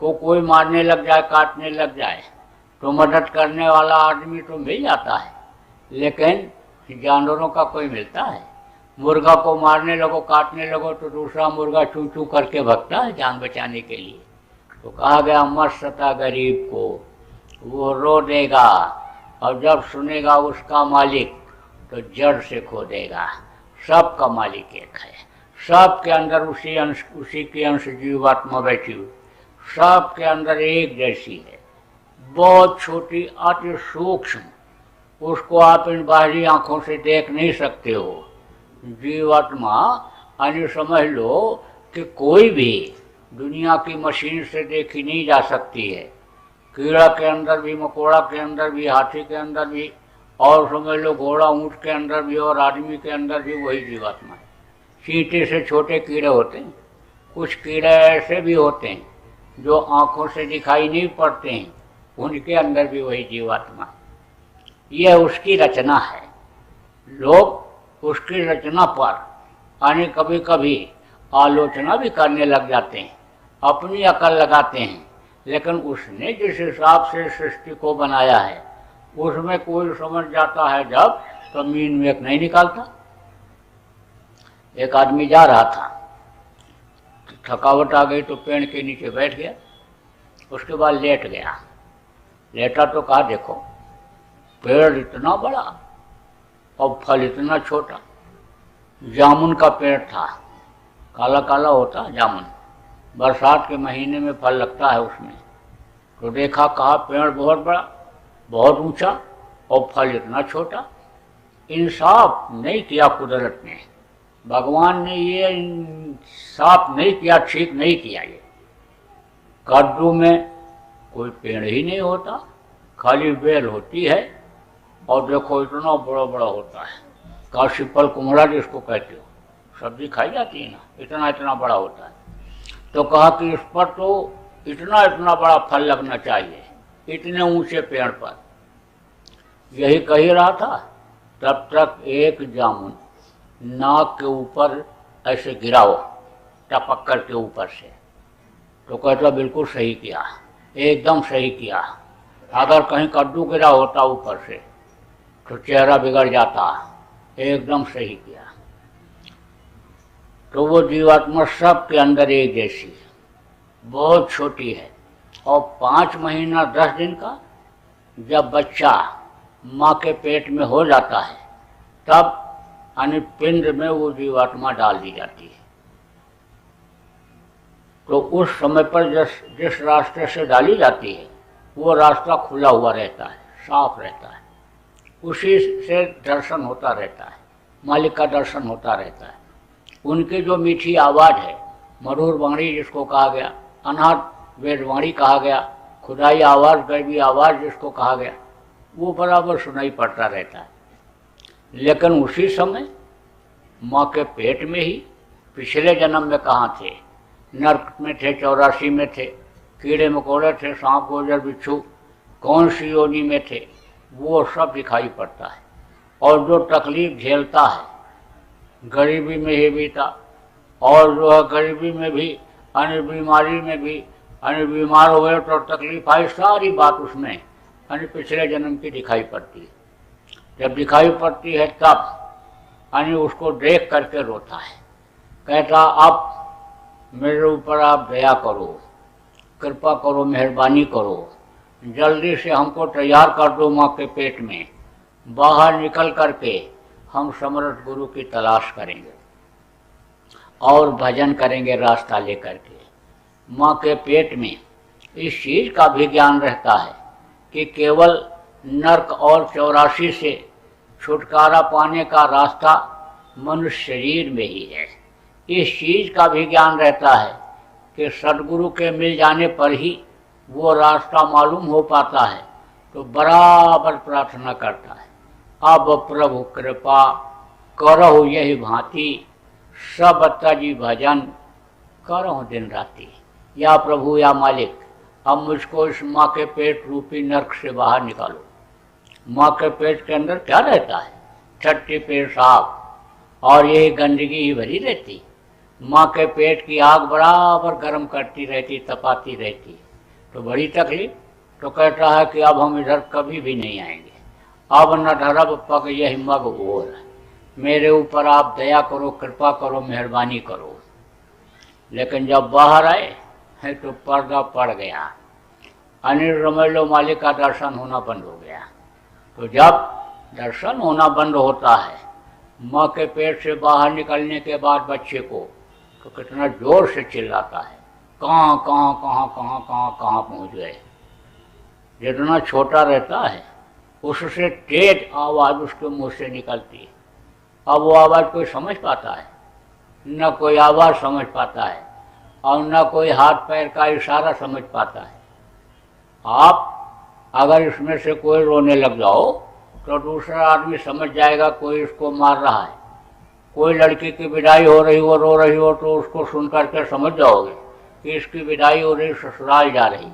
को कोई मारने लग जाए, काटने लग जाए, तो मदद करने वाला आदमी तो मिल जाता है, लेकिन जानवरों का कोई मिलता है? मुर्गा को मारने लगो, काटने लगो तो दूसरा मुर्गा चू चू करके भगता है जान बचाने के लिए। तो कहा गया मत सता गरीब को, वो रो देगा और जब सुनेगा उसका मालिक तो जड़ से खो देगा। सबका मालिक एक है, सबके अंदर उसी के अंश जीवात्मा बैठी हुई, सबके अंदर एक जैसी है, बहुत छोटी, अति सूक्ष्म, उसको आप इन बाहरी आंखों से देख नहीं सकते हो। जीवात्मा यानी समझ लो कि कोई भी दुनिया की मशीन से देखी नहीं जा सकती है। कीड़ा के अंदर भी, मकोड़ा के अंदर भी, हाथी के अंदर भी, और समझ लो घोड़ा ऊंट के अंदर भी, और आदमी के अंदर भी वही जीवात्मा है। चींटी से छोटे कीड़े होते हैं, कुछ कीड़े ऐसे भी होते हैं जो आंखों से दिखाई नहीं पड़ते हैं, उनके अंदर भी वही जीवात्मा है। यह उसकी रचना है। लोग उसकी रचना पर यानी कभी कभी आलोचना भी करने लग जाते हैं, अपनी अकल लगाते हैं, लेकिन उसने जिस हिसाब से सृष्टि को बनाया है उसमें कोई समझ जाता है जब, तो मीन में एक नहीं निकालता। एक आदमी जा रहा था, थकावट आ गई तो पेड़ के नीचे बैठ गया, उसके बाद लेट गया। लेटा तो कहा देखो पेड़ इतना बड़ा और फल इतना छोटा। जामुन का पेड़ था, काला काला होता जामुन, बरसात के महीने में फल लगता है उसमें। तो देखा, कहा पेड़ बहुत बड़ा, बहुत ऊंचा और फल इतना छोटा। इंसाफ नहीं किया कुदरत ने, भगवान ने ये इंसाफ नहीं किया, ठीक नहीं किया। ये कद्दू में कोई पेड़ ही नहीं होता, खाली बेल होती है, और देखो इतना बड़ा बड़ा होता है। काशीफल कुम्हड़ा जिसको कहते हो, सब्जी खाई जाती है ना, इतना इतना बड़ा होता है। तो कहा कि इस पर तो इतना इतना बड़ा फल लगना चाहिए, इतने ऊंचे पेड़ पर। यही कही रहा था, तब तक एक जामुन नाक के ऊपर ऐसे गिराओ, टपक कर के ऊपर से। तो कहता बिल्कुल सही किया, एकदम सही किया। अगर कहीं कद्दू गिरा होता ऊपर से तो चेहरा बिगड़ जाता, एकदम सही किया। तो वो जीवात्मा सब के अंदर एक जैसी है, बहुत छोटी है। और 5 महीना 10 दिन का जब बच्चा माँ के पेट में हो जाता है, तब यानी पिंड में वो जीवात्मा डाल दी जाती है। तो उस समय पर जिस रास्ते से डाली जाती है वो रास्ता खुला हुआ रहता है, साफ रहता है, उसी से दर्शन होता रहता है, मालिक का दर्शन होता रहता है। उनकी जो मीठी आवाज़ है, मधुर वाणी जिसको कहा गया, अनाहत वेदवाणी कहा गया, खुदाई आवाज़, गैबी आवाज़ जिसको कहा गया, वो बराबर सुनाई पड़ता रहता है। लेकिन उसी समय माँ के पेट में ही पिछले जन्म में कहाँ थे, नर्क में थे, 84 में थे, कीड़े मकोड़े थे, सांप गोजर बिच्छू, कौन सी योनि में थे, वो सब दिखाई पड़ता है। और जो तकलीफ झेलता है, गरीबी में ही भी था, और जो है गरीबी में भी, अन्य बीमारी में भी, अन्य बीमार हुए तो तकलीफ आई, सारी बात उसमें अन्य पिछले जन्म की दिखाई पड़ती है। जब दिखाई पड़ती है तब अन्य उसको देख करके रोता है, कहता अब मेरे ऊपर आप दया करो, कृपा करो, मेहरबानी करो, जल्दी से हमको तैयार कर दो माँ के पेट में, बाहर निकल करके हम समर्थ गुरु की तलाश करेंगे और भजन करेंगे रास्ता लेकर के। माँ के पेट में इस चीज़ का भी ज्ञान रहता है कि केवल नर्क और 84 से छुटकारा पाने का रास्ता मनुष्य शरीर में ही है। इस चीज़ का भी ज्ञान रहता है कि सद्गुरु के मिल जाने पर ही वो रास्ता मालूम हो पाता है। तो बराबर प्रार्थना करता है, अब प्रभु कृपा करहु यही भांति, सब तजी भजन करहु दिन राति। या प्रभु या मालिक, अब मुझको इस माँ के पेट रूपी नर्क से बाहर निकालो। माँ के पेट के अंदर क्या रहता है? छट्टी पेशाब और यही गंदगी ही भरी रहती। माँ के पेट की आग बराबर गर्म करती रहती, तपाती रहती, तो बड़ी तकलीफ। तो कहता है कि अब हम इधर कभी भी नहीं आएंगे, अब न धरा बप्पा का यही मग और मेरे ऊपर आप दया करो, कृपा करो, मेहरबानी करो। लेकिन जब बाहर आए हैं तो पर्दा पड़ गया। अनिल रमेलो मालिक का दर्शन होना बंद हो गया। तो जब दर्शन होना बंद होता है माँ के पेट से बाहर निकलने के बाद बच्चे को, तो कितना जोर से चिल्लाता है, कहाँ कहाँ कहाँ कहाँ कहाँ कहाँ पहुँच गए। जितना छोटा रहता है उससे तेज आवाज़ उसके मुंह से निकलती है। अब वो आवाज़ कोई समझ पाता है? न कोई आवाज़ समझ पाता है और न कोई हाथ पैर का इशारा समझ पाता है। आप अगर इसमें से कोई रोने लग जाओ तो दूसरा आदमी समझ जाएगा कोई इसको मार रहा है। कोई लड़की की विदाई हो रही हो, रो रही हो, तो उसको सुन करके समझ जाओगे कि इसकी विदाई हो रही, ससुराल जा रही।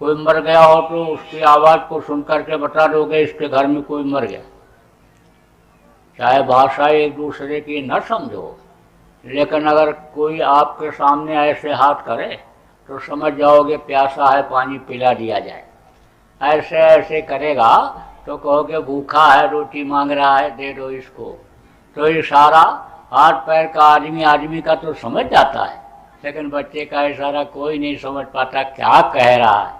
कोई मर गया हो तो उसकी आवाज़ को सुन करके बता दोगे इसके घर में कोई मर गया। चाहे भाषा एक दूसरे की न समझो, लेकिन अगर कोई आपके सामने ऐसे हाथ करे तो समझ जाओगे प्यासा है, पानी पिला दिया जाए। ऐसे ऐसे करेगा तो कहोगे भूखा है, रोटी मांग रहा है, दे दो इसको। तो इशारा हाथ पैर का आदमी आदमी का तो समझ जाता है, लेकिन बच्चे का इशारा कोई नहीं समझ पाता क्या कह रहा है।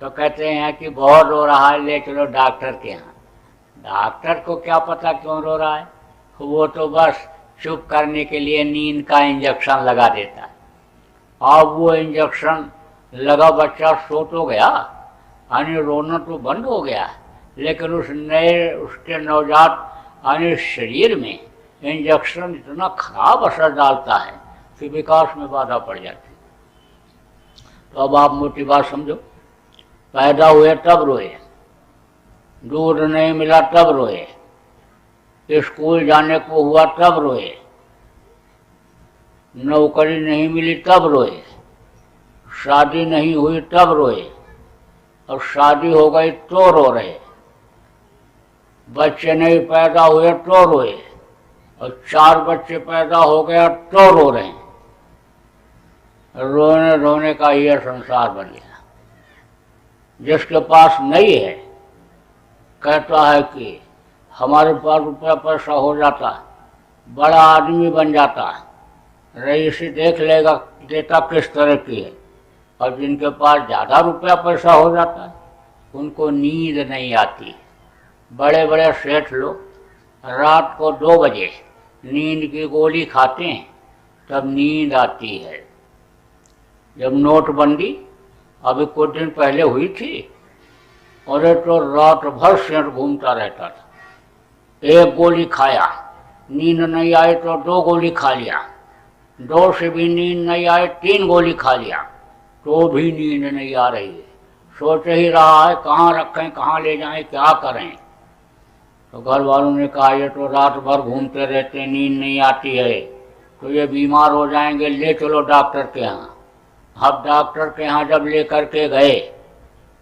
तो कहते हैं कि बहुत रो रहा है, ले चलो डॉक्टर के यहाँ। डॉक्टर को क्या पता क्यों रो रहा है, वो तो बस चुप करने के लिए नींद का इंजेक्शन लगा देता है। अब वो इंजेक्शन लगा, बच्चा सो तो गया, यानी रोना तो बंद हो गया, लेकिन उसके नवजात यानी शरीर में इंजेक्शन इतना खराब असर डालता है कि विकास में बाधा पड़ जाती। तो अब आप मोटी बात समझो, पैदा हुए तब रोए, दूध नहीं मिला तब रोए, स्कूल जाने को हुआ तब रोए, नौकरी नहीं मिली तब रोए, शादी नहीं हुई तब रोए, और शादी हो गई तो रो रहे, बच्चे नहीं पैदा हुए तो रोए, और 4 बच्चे पैदा हो गया तो रो रहे हैं। रोने रोने का यह संसार बन गया। जिसके पास नहीं है कहता है कि हमारे पास रुपया पैसा हो जाता, बड़ा आदमी बन जाता, रईसी देख लेगा देता किस तरह की है। और जिनके पास ज़्यादा रुपया पैसा हो जाता है उनको नींद नहीं आती। बड़े बड़े सेठ लोग रात को 2 बजे नींद की गोली खाते हैं तब नींद आती है। जब नोटबंदी अभी कुछ दिन पहले हुई थी, और तो रात भर सेठ घूमता रहता था। 1 गोली खाया, नींद नहीं आए तो 2 गोली खा लिया, 2 से भी नींद नहीं आए 3 गोली खा लिया, तो भी नींद नहीं आ रही है। सोच ही रहा है कहाँ रखें, कहाँ ले जाएं, क्या करें। तो घर वालों ने कहा ये तो रात भर घूमते रहते, नींद नहीं आती है, तो ये बीमार हो जाएंगे, ले चलो डॉक्टर के यहाँ। अब डॉक्टर के यहाँ जब लेकर के गए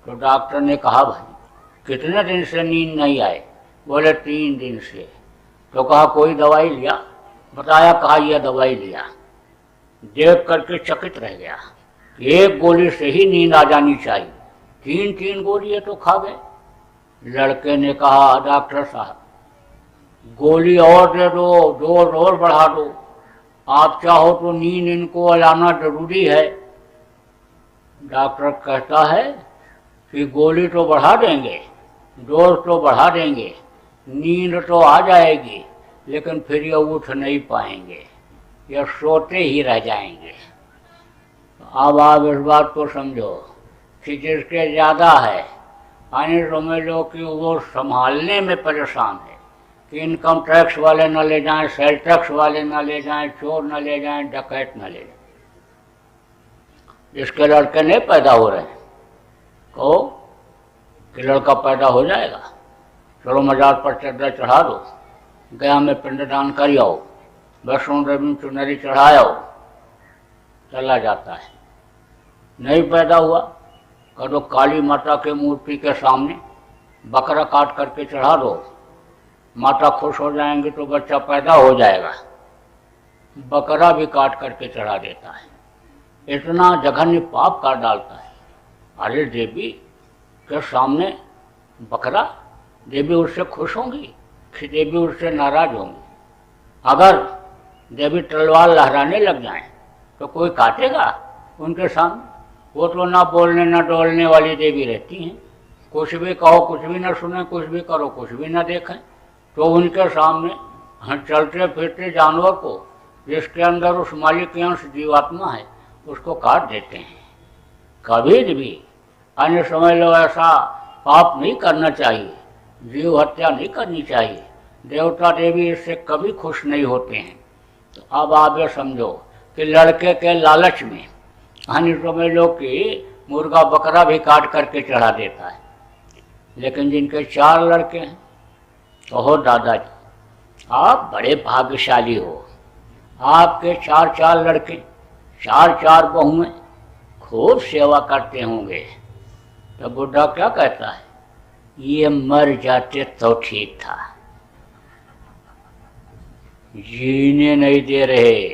तो डॉक्टर ने कहा भाई कितने दिन से नींद नहीं आए? बोले 3 दिन से। तो कहा कोई दवाई लिया? बताया कहा यह दवाई लिया। देख करके चकित रह गया, 1 गोली से ही नींद आ जानी चाहिए, 3 गोली तो खा गए। लड़के ने कहा डॉक्टर साहब गोली और दे दो, डोज और बढ़ा दो, आप चाहो तो नींद इनको लाना जरूरी है। डॉक्टर कहता है कि गोली तो बढ़ा देंगे, डोज तो बढ़ा देंगे, नींद तो आ जाएगी, लेकिन फिर ये उठ नहीं पाएंगे, ये सोते ही रह जाएंगे। अब आप इस बात को समझो कि जिसके ज़्यादा है यानी समझ लो कि वो संभालने में परेशान है कि इनकम टैक्स वाले न ले जाएं, सेल टैक्स वाले न ले जाएं, चोर न ले जाएं, डकैत न ले जाएं। जिसके लड़के नहीं पैदा हो रहे हैं कहो कि लड़का पैदा हो जाएगा, चलो मजार पर चद्दर चढ़ा दो, गया में पिंडदान कर आओ, वैष्णो देवी में चुनरी चढ़ाओ, चला जाता है। नहीं पैदा हुआ कहो काली माता के मूर्ति के सामने बकरा काट करके चढ़ा दो, माता खुश हो जाएंगे तो बच्चा पैदा हो जाएगा। बकरा भी काट करके चढ़ा देता है, इतना जघन्य पाप कर डालता है। अरे देवी के सामने बकरा, देवी उससे खुश होंगी कि देवी उससे नाराज होंगी? अगर देवी तलवार लहराने लग जाएं तो कोई काटेगा उनके सामने? वो तो ना बोलने ना डोलने वाली देवी रहती हैं। कुछ भी कहो कुछ भी ना सुने, कुछ भी करो कुछ भी ना देखें, तो उनके सामने चलते फिरते जानवर को, जिसके अंदर उस मालिक की अंश जीवात्मा है, उसको काट देते हैं। कभी भी अन्य समझ लो ऐसा पाप नहीं करना चाहिए, जीव हत्या नहीं करनी चाहिए। देवता देवी इससे कभी खुश नहीं होते हैं। तो अब आप ये समझो कि लड़के के लालच में अन्य समझ लो कि मुर्गा बकरा भी काट करके चढ़ा देता है। लेकिन जिनके 4 लड़के हैं, तो हो दादाजी आप बड़े भाग्यशाली हो, आपके 4 लड़के, 4 बहुएं खूब सेवा करते होंगे। तो बुढ़ा क्या कहता है, ये मर जाते तो ठीक था, जीने नहीं दे रहे,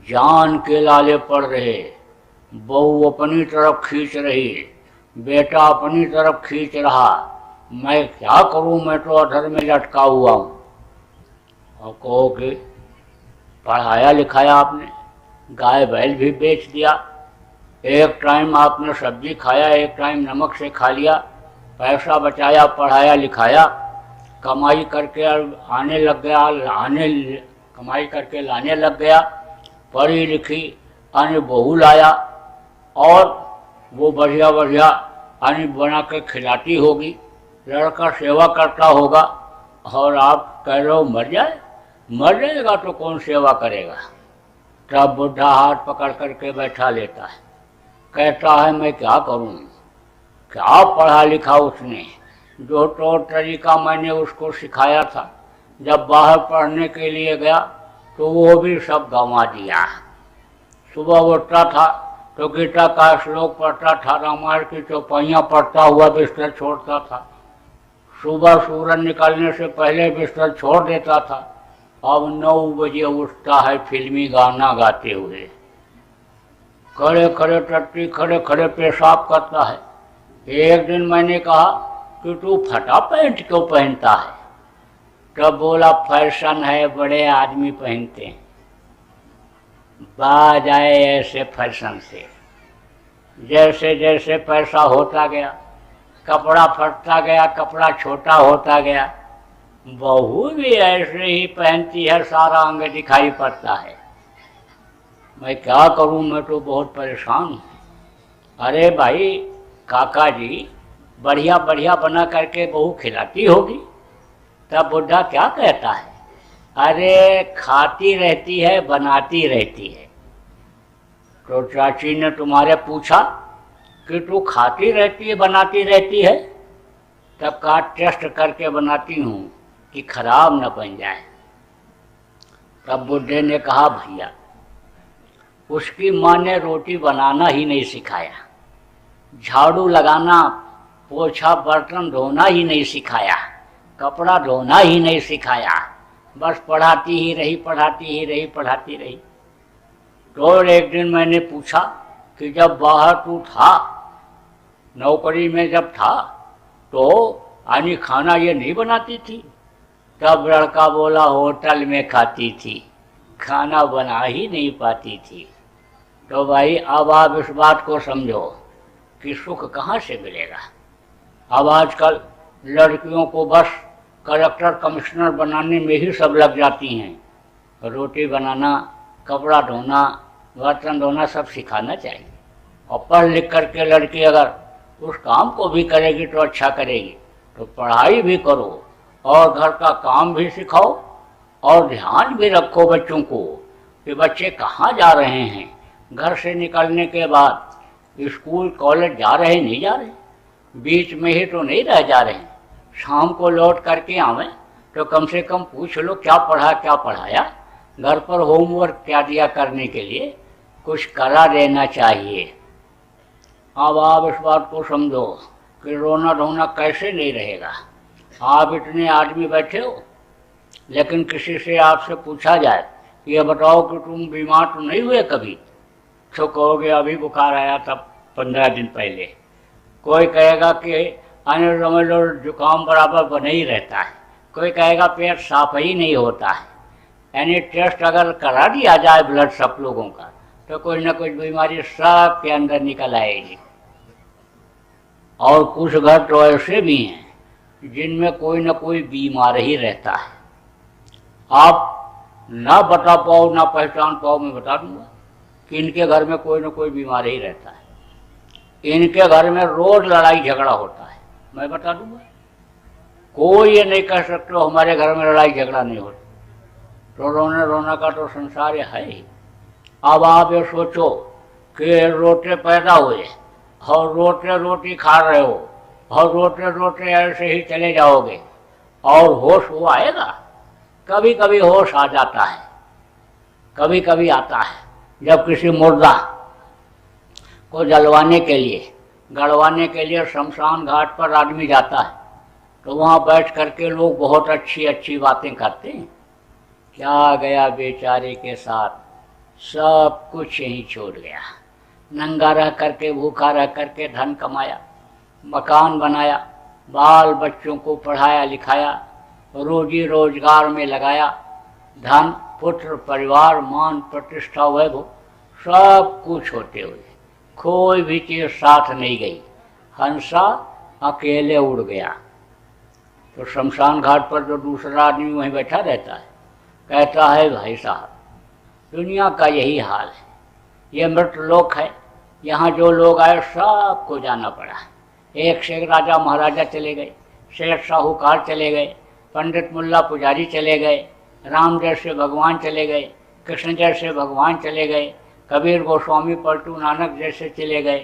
जान के लाले पड़ रहे, बहू अपनी तरफ खींच रही, बेटा अपनी तरफ खींच रहा, मैं क्या करूं, मैं तो अधर में लटका हुआ हूं। और कहो कि पढ़ाया लिखाया आपने, गाय बैल भी बेच दिया, एक टाइम आपने सब्जी खाया, एक टाइम नमक से खा लिया, पैसा बचाया, पढ़ाया लिखाया, कमाई करके आने लग गया, कमाई करके लाने लग गया, पढ़ी लिखी अन्य बहू लाया, और वो बढ़िया बढ़िया अन्य बना के खिलाती होगी, लड़का सेवा करता होगा, और आप कह रहे हो मर जाए, मर जाएगा तो कौन सेवा करेगा? तब बुढ़ा हाथ पकड़ करके बैठा लेता है, कहता है मैं क्या करूं, क्या पढ़ा लिखा उसने, जो तौर तरीका मैंने उसको सिखाया था, जब बाहर पढ़ने के लिए गया तो वो भी सब गंवा दिया। सुबह उठता था तो गीता का श्लोक पढ़ता था, रामायण की चौपाइयाँ पढ़ता हुआ बिस्तर छोड़ता था, सुबह सूरज निकलने से पहले बिस्तर छोड़ देता था। अब 9 बजे उठता है फिल्मी गाना गाते हुए, खड़े खड़े टट्टी खड़े खड़े पेशाब करता है। एक दिन मैंने कहा कि तू फटा पैंट क्यों पहनता है? तब बोला फैशन है, बड़े आदमी पहनते हैं। बाज आए ऐसे फैशन से, जैसे जैसे पैसा होता गया, कपड़ा फटता गया, कपड़ा छोटा होता गया, बहू भी ऐसे ही पहनती है, सारा अंग दिखाई पड़ता है। मैं क्या करूं, मैं तो बहुत परेशान हूँ। अरे भाई काका जी, बढ़िया बढ़िया बना करके बहू खिलाती होगी। तब बुढ़ा क्या कहता है, अरे खाती रहती है बनाती रहती है। तो चाची ने तुम्हारे पूछा कि तू खाती रहती है बनाती रहती है? तब का टेस्ट करके बनाती हूँ कि खराब न बन जाए। तब बुढ़े ने कहा भैया, उसकी माँ ने रोटी बनाना ही नहीं सिखाया, झाड़ू लगाना, पोछा बर्तन धोना ही नहीं सिखाया, कपड़ा धोना ही नहीं सिखाया, बस पढ़ाती ही रही पढ़ाती ही रही पढ़ाती रही। तो एक दिन मैंने पूछा कि जब बाहर तू था, नौकरी में जब था, तो आनी खाना ये नहीं बनाती थी? तब लड़का बोला होटल में खाती थी, खाना बना ही नहीं पाती थी। तो भाई अब आप इस बात को समझो कि सुख कहाँ से मिलेगा। अब आजकल लड़कियों को बस कलेक्टर कमिश्नर बनाने में ही सब लग जाती हैं। रोटी बनाना, कपड़ा धोना, बर्तन धोना सब सिखाना चाहिए। और पढ़ लिख करके लड़की अगर उस काम को भी करेगी तो अच्छा करेगी। तो पढ़ाई भी करो और घर का काम भी सिखाओ, और ध्यान भी रखो बच्चों को कि बच्चे कहाँ जा रहे हैं, घर से निकलने के बाद स्कूल कॉलेज जा रहे नहीं जा रहे, बीच में ही तो नहीं रह जा रहे हैं। शाम को लौट करके आवें तो कम से कम पूछ लो क्या पढ़ा क्या पढ़ाया, घर पर होमवर्क क्या दिया करने के लिए, कुछ करा देना चाहिए। अब आप इस बात को समझो कि रोना धोना कैसे नहीं रहेगा। आप इतने आदमी बैठे हो, लेकिन किसी से आपसे पूछा जाए ये बताओ कि तुम बीमार तो नहीं हुए कभी, तो कहोगे अभी बुखार आया था 15 दिन पहले। कोई कहेगा कि अन्य समझ लो जुकाम बराबर बना ही रहता है। कोई कहेगा पेट साफ ही नहीं होता है। यानी टेस्ट अगर करा दिया जाए ब्लड सब लोगों का तो कोई ना कोई बीमारी सब के अंदर निकल आएगी। और कुछ घर तो ऐसे भी हैं जिनमें कोई ना कोई बीमार ही रहता है। आप ना बता पाओ ना पहचान पाओ, मैं बता दूंगा कि इनके घर में कोई ना कोई बीमार ही रहता है। इनके घर में रोज लड़ाई झगड़ा होता है, मैं बता दूंगा। कोई ये नहीं कह सकते हमारे घर में लड़ाई झगड़ा नहीं होता। तो रोने रोना का तो संसार है ही। अब आप ये सोचो कि रोटे पैदा हुए और रोटे रोटी खा रहे हो और रोटे रोटे ऐसे ही चले जाओगे और होश वो आएगा? कभी कभी होश आ जाता है, कभी कभी आता है जब किसी मुर्दा को जलवाने के लिए गड़वाने के लिए शमशान घाट पर आदमी जाता है तो वहाँ बैठ करके लोग बहुत अच्छी अच्छी बातें करते हैं। क्या गया बेचारे के साथ, सब कुछ यहीं छोड़ गया। नंगा रह करके भूखा रह करके धन कमाया, मकान बनाया, बाल बच्चों को पढ़ाया लिखाया, रोजी रोजगार में लगाया, धन पुत्र परिवार मान प्रतिष्ठा वैभव सब कुछ होते हुए कोई भी चीज साथ नहीं गई। हंसा अकेले उड़ गया। तो शमशान घाट पर जो दूसरा आदमी वहीं बैठा रहता है कहता है भाई साहब दुनिया का यही हाल है, ये मृत लोक है, यहाँ जो लोग आए सबको जाना पड़ा। एक से एक राजा महाराजा चले गए, शेठ साहूकार चले गए, पंडित मुल्ला पुजारी चले गए, राम जैसे भगवान चले गए, कृष्ण जैसे भगवान चले गए, कबीर गोस्वामी पलटू नानक जैसे चले गए।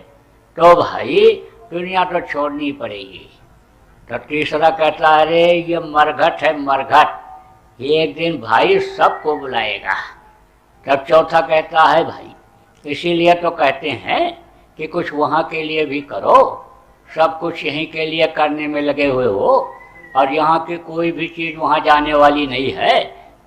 तो भाई दुनिया तो छोड़नी पड़ेगी। तो तीसरा कहता है अरे ये मरघट है मरघट, एक दिन भाई सबको बुलाएगा। तब चौथा कहता है भाई इसीलिए तो कहते हैं कि कुछ वहाँ के लिए भी करो, सब कुछ यहीं के लिए करने में लगे हुए हो और यहाँ की कोई भी चीज़ वहाँ जाने वाली नहीं है।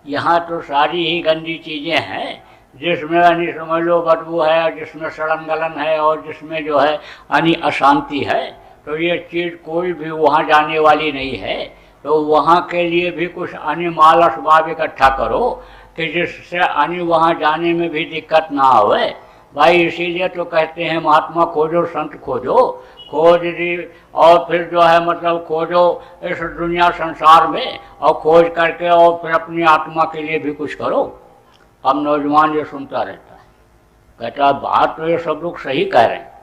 यहाँ तो सारी ही गंदी चीज़ें हैं जिसमें यानी समझ लो बदबू है और जिसमें सड़न गलन है और जिसमें जो है यानी अशांति है। तो ये चीज़ कोई भी वहाँ जाने वाली नहीं है। तो वहाँ के लिए भी कुछ अन्य माल असबाब इकट्ठा करो कि जिससे अन्य वहाँ जाने में भी दिक्कत ना आवे। भाई इसीलिए तो कहते हैं महात्मा खोजो संत खोजो, खोज दी और फिर जो है मतलब खोजो इस दुनिया संसार में और खोज करके और फिर अपनी आत्मा के लिए भी कुछ करो। अब नौजवान ये सुनता रहता है, कहता बात तो ये सब लोग सही कह रहे हैं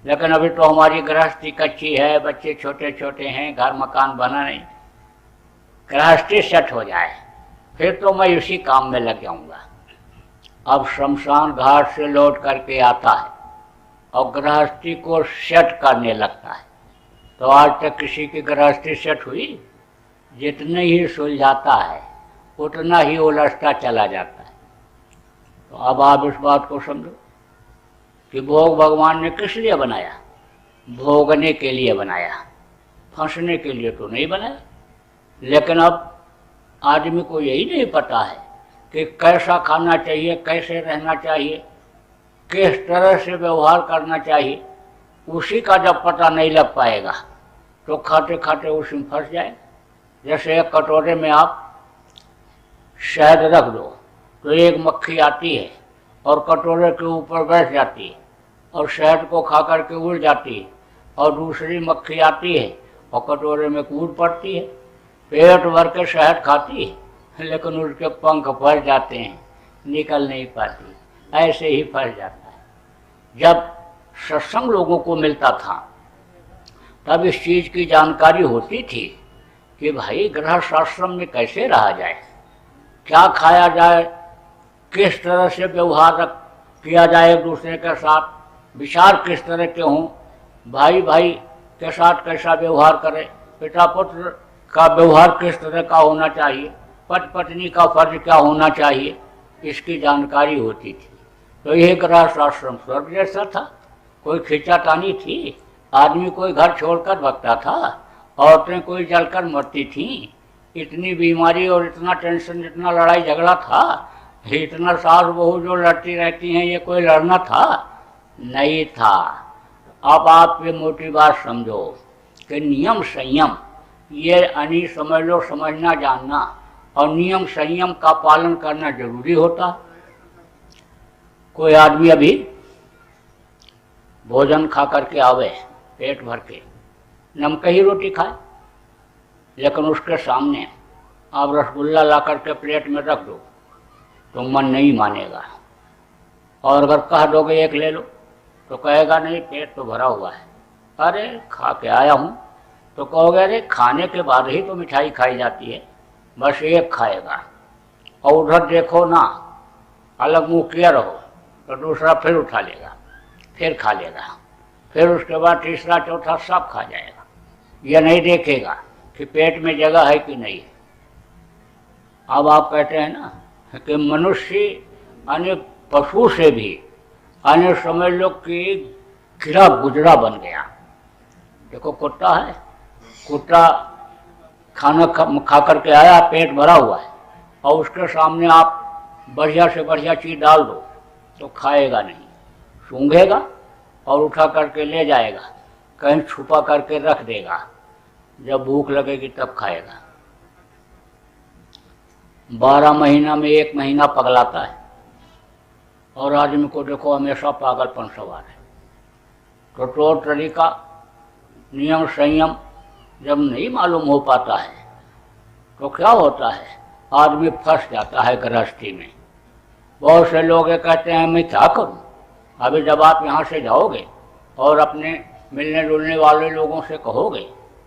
लेकिन अभी तो हमारी गृहस्थी कच्ची है, बच्चे छोटे छोटे हैं, घर मकान बना नहीं। गृहस्थी सेट हो जाए फिर तो मैं इसी काम में लग जाऊंगा। अब शमशान घाट से लौट करके आता है और गृहस्थी को सेट करने लगता है। तो आज तक किसी की गृहस्थी सेट हुई? जितने ही सुलझाता है उतना ही उलझता चला जाता है। तो अब आप इस बात को समझो कि भोग भगवान ने किस लिए बनाया? भोगने के लिए बनाया, फंसने के लिए तो नहीं बनाया। लेकिन अब आदमी को यही नहीं पता है कि कैसा खाना चाहिए, कैसे रहना चाहिए, किस तरह से व्यवहार करना चाहिए। उसी का जब पता नहीं लग पाएगा तो खाते खाते उसी में फंस जाए। जैसे एक कटोरे में आप शहद रख दो तो एक मक्खी आती है और कटोरे के ऊपर बैठ जाती है और शहद को खा करके उड़ जाती है और दूसरी मक्खी आती है और कटोरे में कूद पड़ती है, पेट भर के शहद खाती है लेकिन उसके पंख फंस जाते हैं, निकल नहीं पाती, ऐसे ही फंस जाता है। जब सत्संग लोगों को मिलता था तब इस चीज़ की जानकारी होती थी कि भाई गृहस्थ आश्रम में कैसे रहा जाए, क्या खाया जाए, किस तरह से व्यवहार किया जाए एक दूसरे के साथ, विचार किस तरह के हों, भाई भाई के साथ कैसा व्यवहार करें, पिता पुत्र का व्यवहार किस तरह का होना चाहिए, पति पत्नी का फर्ज क्या होना चाहिए, इसकी जानकारी होती थी। तो यह गृहस्थ आश्रम स्वर्ग जैसा था, कोई खींचातानी थी, आदमी कोई घर छोड़कर भगता था, औरतें कोई जलकर मरती थीं, इतनी बीमारी और इतना टेंशन, इतना लड़ाई झगड़ा था, इतना सास बहू जो लड़ती रहती हैं, ये कोई लड़ना था? नहीं था। अब आप ये मोटी बात समझो कि कि नियम संयम ये यानी समझ लो समझना जानना, और नियम संयम का पालन करना जरूरी होता। कोई आदमी अभी भोजन खा करके आवे पेट भर के, नमक ही रोटी खाए, लेकिन उसके सामने आप रसगुल्ला ला करके प्लेट में रख दो तो मन नहीं मानेगा, और अगर कह दोगे एक ले लो तो कहेगा नहीं पेट तो भरा हुआ है। अरे खा के आया हूँ तो कहोगे अरे खाने के बाद ही तो मिठाई खाई जाती है, बस एक खाएगा। और उधर देखो ना, अलग मुँह किया रहो तो दूसरा फिर उठा लेगा, फिर खा लेगा, फिर उसके बाद तीसरा चौथा सब खा जाएगा। यह नहीं देखेगा कि पेट में जगह है कि नहीं। अब आप कहते हैं ना कि मनुष्य अन्य पशु से भी अन्य समझ लो कि गिरा गुजरा बन गया। देखो कुत्ता है, कुत्ता खाना खा करके आया, पेट भरा हुआ है, और उसके सामने आप बढ़िया से बढ़िया चीज़ डाल दो तो खाएगा नहीं, सूंघेगा और उठा करके ले जाएगा, कहीं छुपा करके रख देगा, जब भूख लगेगी तब खाएगा। 12 महीना में 1 महीना पगलाता है, और आदमी को देखो हमेशा पागलपन सवार है। तो तौर तरीका नियम संयम जब नहीं मालूम हो पाता है तो क्या होता है, आदमी फंस जाता है गृहस्थी में। बहुत से लोग ये कहते हैं मैं क्या करूं। अभी जब आप यहाँ से जाओगे और अपने मिलने जुलने वाले लोगों से कहोगे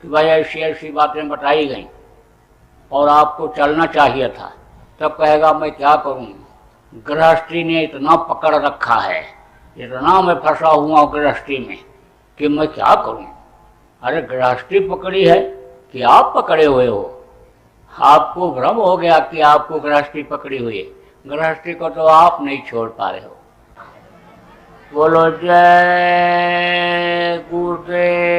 कि भाई ऐसी ऐसी बातें बताई गई और आपको चलना चाहिए था, तब कहेगा मैं क्या करूं, गृहस्थी ने इतना पकड़ रखा है, इतना मैं फंसा हुआ गृहस्थी में कि मैं क्या करूं। अरे गृहस्थी पकड़ी है कि आप पकड़े हुए हो? आपको भ्रम हो गया कि आपको गृहस्थी पकड़ी हुई है, गृहस्थी को तो आप नहीं छोड़ पा रहे हो। बोलो जय गुरुदेव।